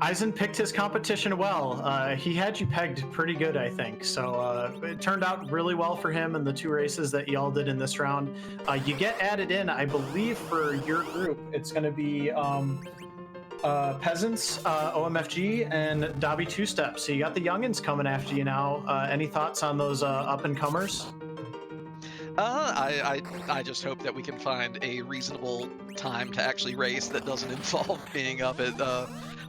Eizan picked his competition well. He had you pegged pretty good, I think. So it turned out really well for him in the 2 races that y'all did in this round. You get added in, I believe, for your group. It's going to be Peasants, OMFG, and Dobby 2-Step. So you got the youngins coming after you now. Any thoughts on those up-and-comers? I just hope that we can find a reasonable time to actually race that doesn't involve being up at...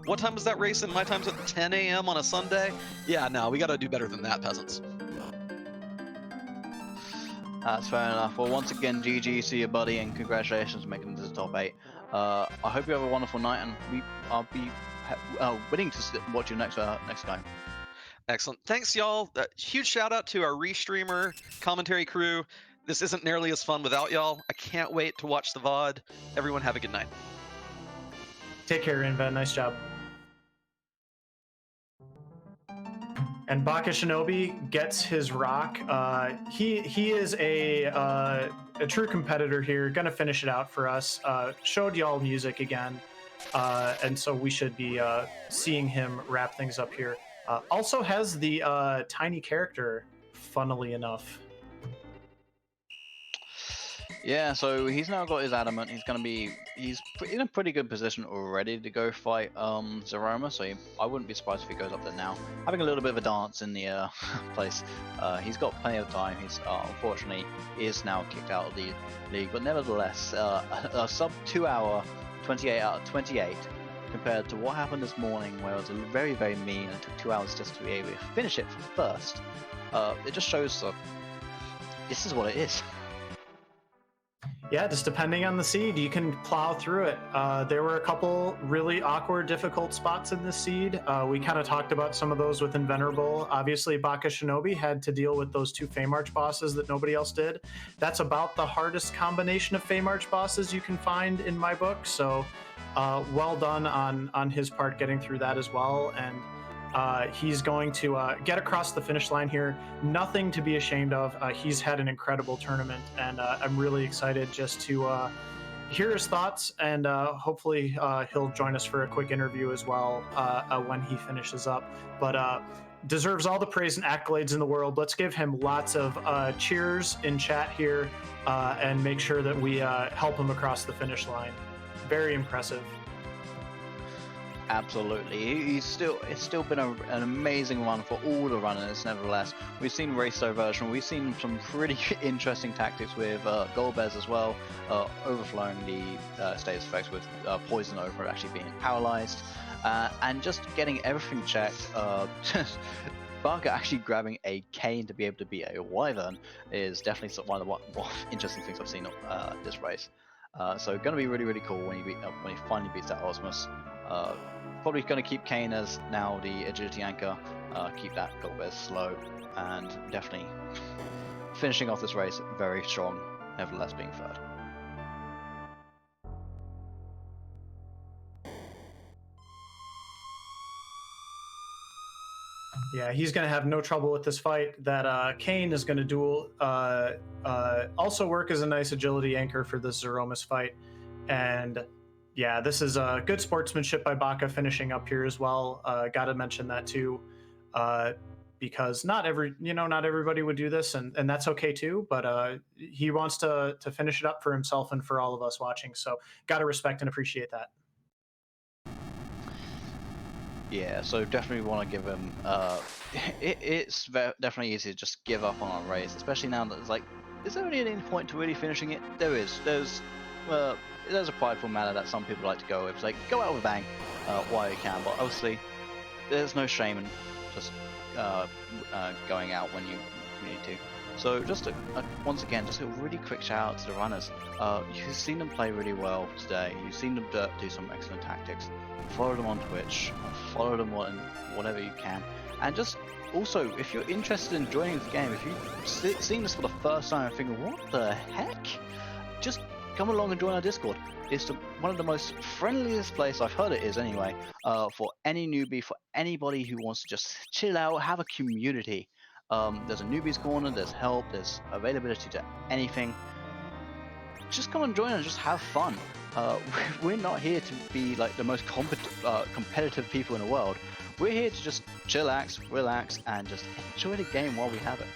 what time was that race? And my time's at 10 a.m. on a Sunday? Yeah, no, we gotta do better than that, Peasants. That's fair enough. Well, once again, GG to you, buddy, and congratulations on making it to the top 8. I hope you have a wonderful night, and I'll be willing to watch you next time. Excellent. Thanks, y'all. Huge shout out to our restreamer commentary crew. This isn't nearly as fun without y'all. I can't wait to watch the VOD. Everyone have a good night. Take care, Inven. Nice job. And bakashinobi gets his rock. He is a true competitor here. Gonna finish it out for us. Showed y'all music again, and so we should be seeing him wrap things up here. Also has the tiny character, funnily enough. Yeah, so he's now got his adamant. He's in a pretty good position already to go fight Zeroma. So I wouldn't be surprised if he goes up there now, having a little bit of a dance in the place. He's got plenty of time. He's unfortunately is now kicked out of the league, but nevertheless, a sub 2 hour, 28 out of 28. Compared to what happened this morning, where it was very, very mean and took 2 hours just to be able to finish it from first. It just shows this is what it is. Yeah, just depending on the seed, you can plow through it. There were a couple really awkward, difficult spots in the seed. We kind of talked about some of those with Invenerable. Obviously, bakashinobi had to deal with those two Feymarch bosses that nobody else did. That's about the hardest combination of Feymarch bosses you can find in my book. So well done on his part getting through that as well. And he's going to get across the finish line here. Nothing to be ashamed of. He's had an incredible tournament, and I'm really excited just to hear his thoughts, and hopefully he'll join us for a quick interview as well when he finishes up. But deserves all the praise and accolades in the world. Let's give him lots of cheers in chat here and make sure that we help him across the finish line. Very impressive. Absolutely, it's still been an amazing run for all the runners. Nevertheless, we've seen race diversion, we've seen some pretty interesting tactics with Golbez as well, overflowing the status effects with poison over actually being paralyzed, and just getting everything checked. Barker actually grabbing a cane to be able to be a wyvern is definitely one of the more interesting things I've seen this race. So going to be really, really cool when he finally beats that Osmus. Probably going to keep Kane as now the agility anchor, keep that Golbez slow, and definitely finishing off this race very strong, nevertheless being third. Yeah, he's going to have no trouble with this fight. That Kane is going to duel, also work as a nice agility anchor for this Zeromus fight. And yeah, this is a good sportsmanship by Baka finishing up here as well. Got to mention that too, because not everybody would do this, and that's okay too. But he wants to finish it up for himself and for all of us watching. So got to respect and appreciate that. Yeah, so definitely want to give him. It's definitely easy to just give up on a race, especially now that it's like, is there any point to really finishing it? There is. There's a prideful manner that some people like to go with. It's like, go out with a bang while you can, but obviously there's no shame in just going out when you need to. So just once again, just a really quick shout out to the runners. You've seen them play really well today. You've seen them do some excellent tactics. Follow them on Twitch, follow them on whatever you can, and just also, if you're interested in joining the game, if you've seen this for the first time and thinking, what the heck? Just come along and join our Discord. It's one of the most friendliest places, I've heard it is anyway, for any newbie, for anybody who wants to just chill out, have a community. There's a newbie's corner, there's help, there's availability to anything. Just come and join and just have fun. We're not here to be like the most competitive people in the world. We're here to just chillax, relax, and just enjoy the game while we have it.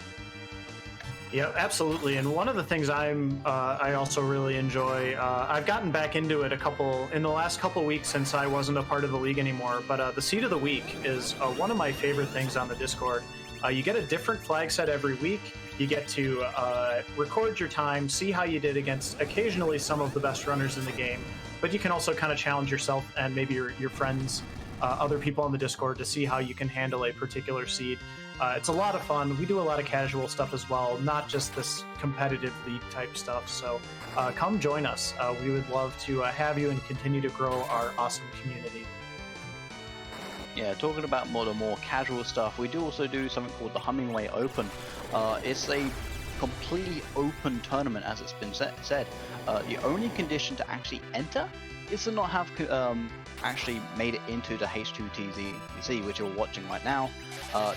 Yeah, absolutely. And one of the things I also really enjoy, I've gotten back into it in the last couple weeks since I wasn't a part of the league anymore, but the Seed of the Week is one of my favorite things on the Discord. You get a different flag set every week. You get to record your time, see how you did against occasionally some of the best runners in the game, but you can also kind of challenge yourself and maybe your friends, other people on the Discord, to see how you can handle a particular seed. It's a lot of fun. We do a lot of casual stuff as well, not just this competitive league type stuff. So come join us. We would love to have you and continue to grow our awesome community. Yeah, talking about the more casual stuff, we do also do something called the Hummingway Open. It's a completely open tournament, as it's been said. The only condition to actually enter is to not have actually made it into the H2TZZ, which you're watching right now.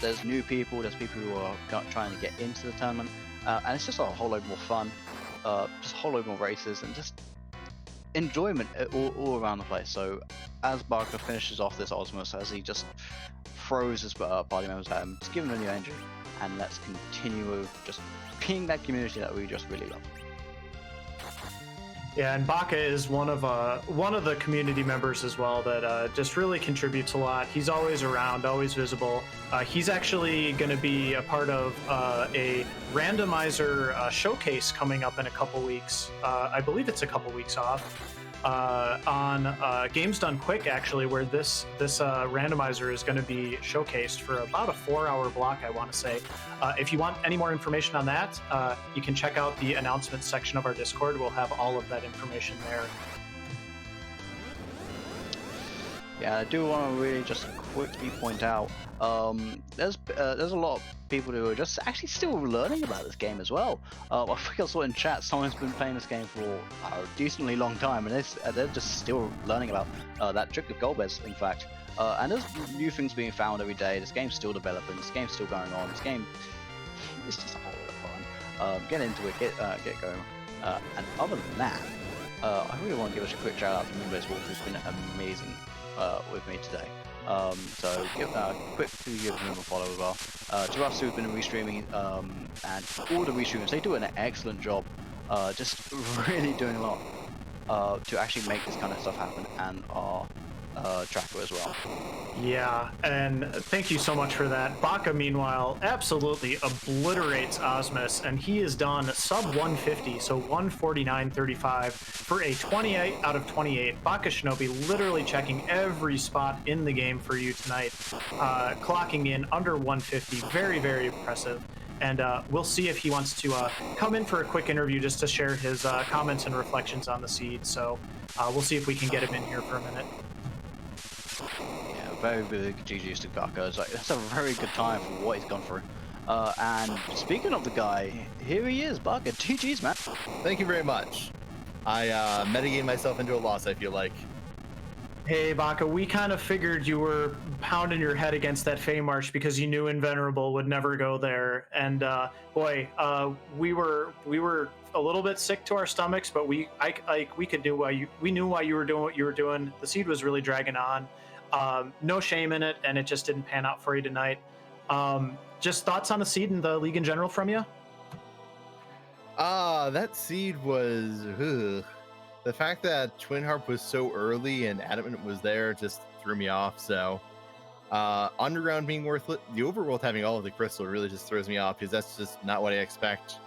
There's new people, there's people who are trying to get into the tournament, and it's just a whole load more fun, just a whole load more races, and just enjoyment all around the place. So as Barker finishes off this Osmos, as he just throws his party members at him, just give him a new engine, and let's continue with just being that community that we just really love. Yeah, and Baka is one of the community members as well that just really contributes a lot. He's always around, always visible. He's actually going to be a part of a randomizer showcase coming up in a couple weeks. I believe it's a couple weeks off on Games Done Quick, actually, where this randomizer is going to be showcased for about a 4-hour block, I want to say. If you want any more information on that, you can check out the announcements section of our Discord. We'll have all of that information there. Yeah, I do want to really just quickly point out, there's a lot of people who are just actually still learning about this game as well. I think I saw in chat someone's been playing this game for a decently long time, and they're just still learning about that trick of Golbez, in fact. And there's new things being found every day. This game's still developing. This game's still going on. This game, it's just a whole lot of fun. Get into it. Get going. And other than that, I really want to give us a quick shout out to Moonblazewolf, who's been amazing with me today. So give quick to give him a follow as well. To us who've been restreaming and all the restreamers, they do an excellent job. Just really doing a lot to actually make this kind of stuff happen, and our tracker as well. Yeah, and thank you so much for that. Baka, meanwhile, absolutely obliterates Osmus, and he is done sub 150, so 149.35 for a 28 out of 28. Bakashinobi literally checking every spot in the game for you tonight, clocking in under 150. Very, very impressive. And we'll see if he wants to come in for a quick interview just to share his comments and reflections on the seed. So we'll see if we can get him in here for a minute. Yeah, very big GG's to Baka. That's a very good time for what he's gone through. And speaking of the guy, here he is, Baka. GG's, man. Thank you very much. I metagamed myself into a loss, I feel like. Hey, Baka, we kind of figured you were pounding your head against that Fey Marsh because you knew Invenerable would never go there. And boy, we were a little bit sick to our stomachs, but we knew why you were doing what you were doing. The seed was really dragging on. No shame in it, and it just didn't pan out for you tonight. Just thoughts on the seed and the league in general from you? That seed was... The fact that Twin Harp was so early and Adamant was there just threw me off, so... Underground being worthless, the overworld having all of the crystal really just throws me off, because that's just not what I expect.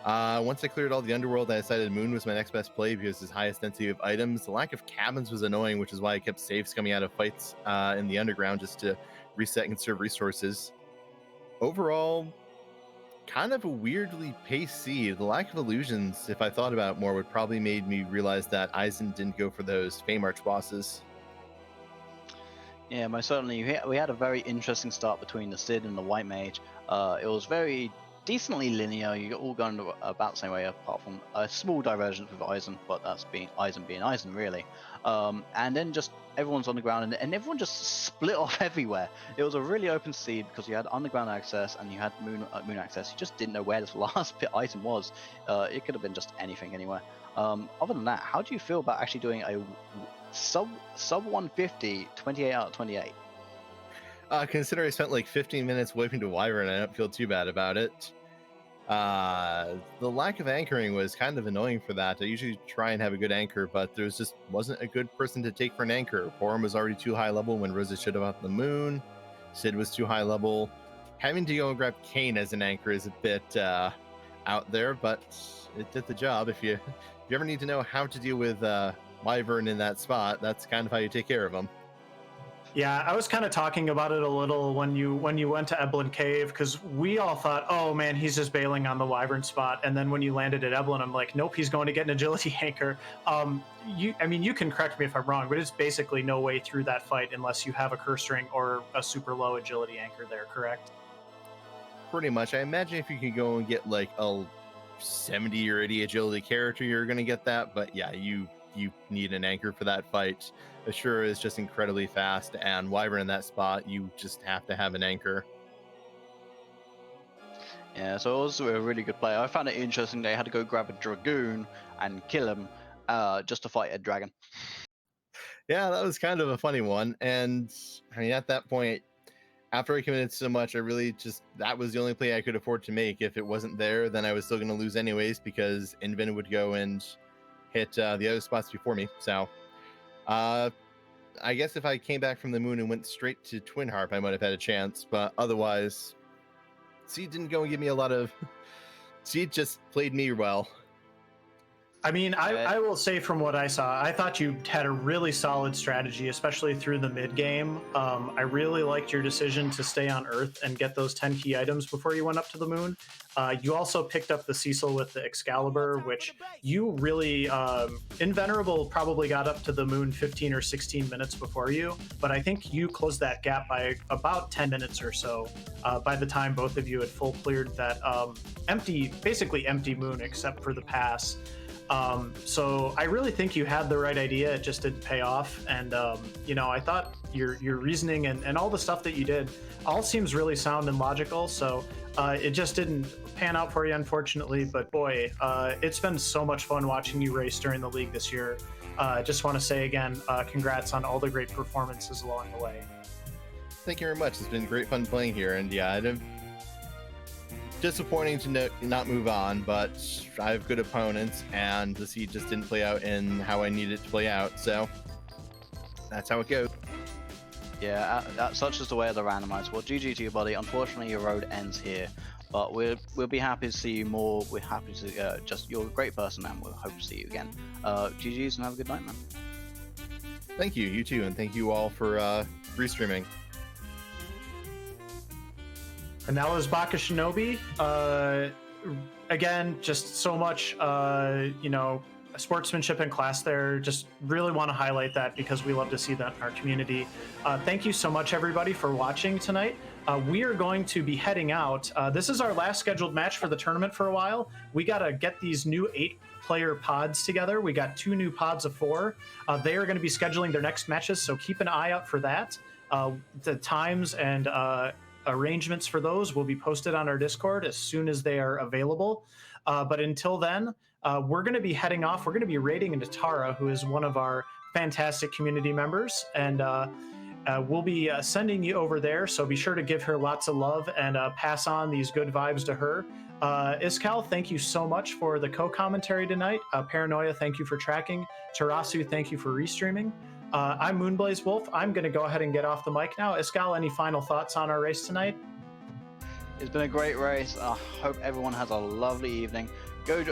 Once I cleared all the underworld, I decided Moon was my next best play because his highest density of items. The lack of cabins was annoying, which is why I kept safes coming out of fights in the underground just to reset and conserve resources. Overall, kind of a weirdly paced seed. The lack of illusions, if I thought about it more, would probably made me realize that Eisen didn't go for those Fey March bosses. Yeah, most certainly. We had a very interesting start between the Sid and the White Mage. It was very decently linear. You all gone about the same way, apart from a small divergence with Eisen, but that's Eisen being Eisen, really. And then just everyone's on the ground, and everyone just split off everywhere. It was a really open seed because you had underground access and you had moon access. You just didn't know where this last bit item was. It could have been just anything anywhere. Other than that, how do you feel about actually doing a sub 150 28 out of 28? Consider I spent like 15 minutes wiping to Wyvern, I don't feel too bad about it. The lack of anchoring was kind of annoying for that. I usually try and have a good anchor, but there just wasn't a good person to take for an anchor. Porum was already too high level when Rosa should have up the moon. Sid was too high level. Having to go and grab Kane as an anchor is a bit out there, but it did the job. If you ever need to know how to deal with Wyvern in that spot, that's kind of how you take care of them. Yeah, I was kind of talking about it a little when you went to Eblin Cave, because we all thought, oh man, he's just bailing on the Wyvern spot, and then when you landed at Eblin, I'm like, nope, he's going to get an agility anchor. I mean, you can correct me if I'm wrong, but it's basically no way through that fight unless you have a curse ring or a super low agility anchor there, correct? Pretty much. I imagine if you could go and get like a 70 or 80 agility character, you're going to get that. But yeah, you need an anchor for that fight. Ashura is just incredibly fast, and Wyvern in that spot, you just have to have an anchor. Yeah, so it was a really good play. I found it interesting they had to go grab a Dragoon and kill him just to fight a dragon. Yeah, that was kind of a funny one. And I mean, at that point, after I committed so much, I really just, that was the only play I could afford to make. If it wasn't there, then I was still going to lose anyways, because Inven would go and hit the other spots before me. So I guess if I came back from the moon and went straight to Twin Harp, I might have had a chance. But otherwise, Seed didn't go and give me a lot of... Seed just played me well. I mean, I will say from what I saw, I thought you had a really solid strategy, especially through the mid game. I really liked your decision to stay on Earth and get those 10 key items before you went up to the moon. You also picked up the Cecil with the Excalibur, which you really... Invenerable probably got up to the moon 15 or 16 minutes before you, but I think you closed that gap by about 10 minutes or so by the time both of you had full cleared that basically empty moon except for the pass. So I really think you had the right idea. It just didn't pay off. And, you know, I thought your reasoning and all the stuff that you did all seems really sound and logical. So it just didn't pan out for you, unfortunately. But boy, it's been so much fun watching you race during the league this year. Just want to say again, congrats on all the great performances along the way. Thank you very much. It's been great fun playing here. And yeah, disappointing to not move on, but I have good opponents, and the seed just didn't play out in how I needed it to play out, so that's how it goes. Yeah, such is the way of the randomizer. Well, GG to you, buddy. Unfortunately, your road ends here, but we'll be happy to see you more. We're happy to you're a great person, and we'll hope to see you again. GG's and have a good night, man. Thank you, you too, and thank you all for restreaming. And that was bakashinobi. Again, just so much, you know, sportsmanship in class there. Just really want to highlight that because we love to see that in our community. Thank you so much, everybody, for watching tonight. We are going to be heading out. This is our last scheduled match for the tournament for a while. We got to get these new 8-player pods together. We got 2 new pods of 4. They are going to be scheduling their next matches, so keep an eye out for that. The times and arrangements for those will be posted on our Discord as soon as they are available. But until then, we're going to be heading off. We're going to be raiding into Tara, who is one of our fantastic community members, and we'll be sending you over there. So be sure to give her lots of love and pass on these good vibes to her. Iscal, thank you so much for the co-commentary tonight. Paranoia, thank you for tracking. Tarasu, thank you for restreaming. I'm Moonblazewolf. I'm going to go ahead and get off the mic now. Iscal, any final thoughts on our race tonight? It's been a great race. I hope everyone has a lovely evening. Go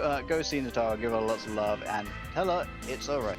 see Natara, give her lots of love, and tell her it's alright.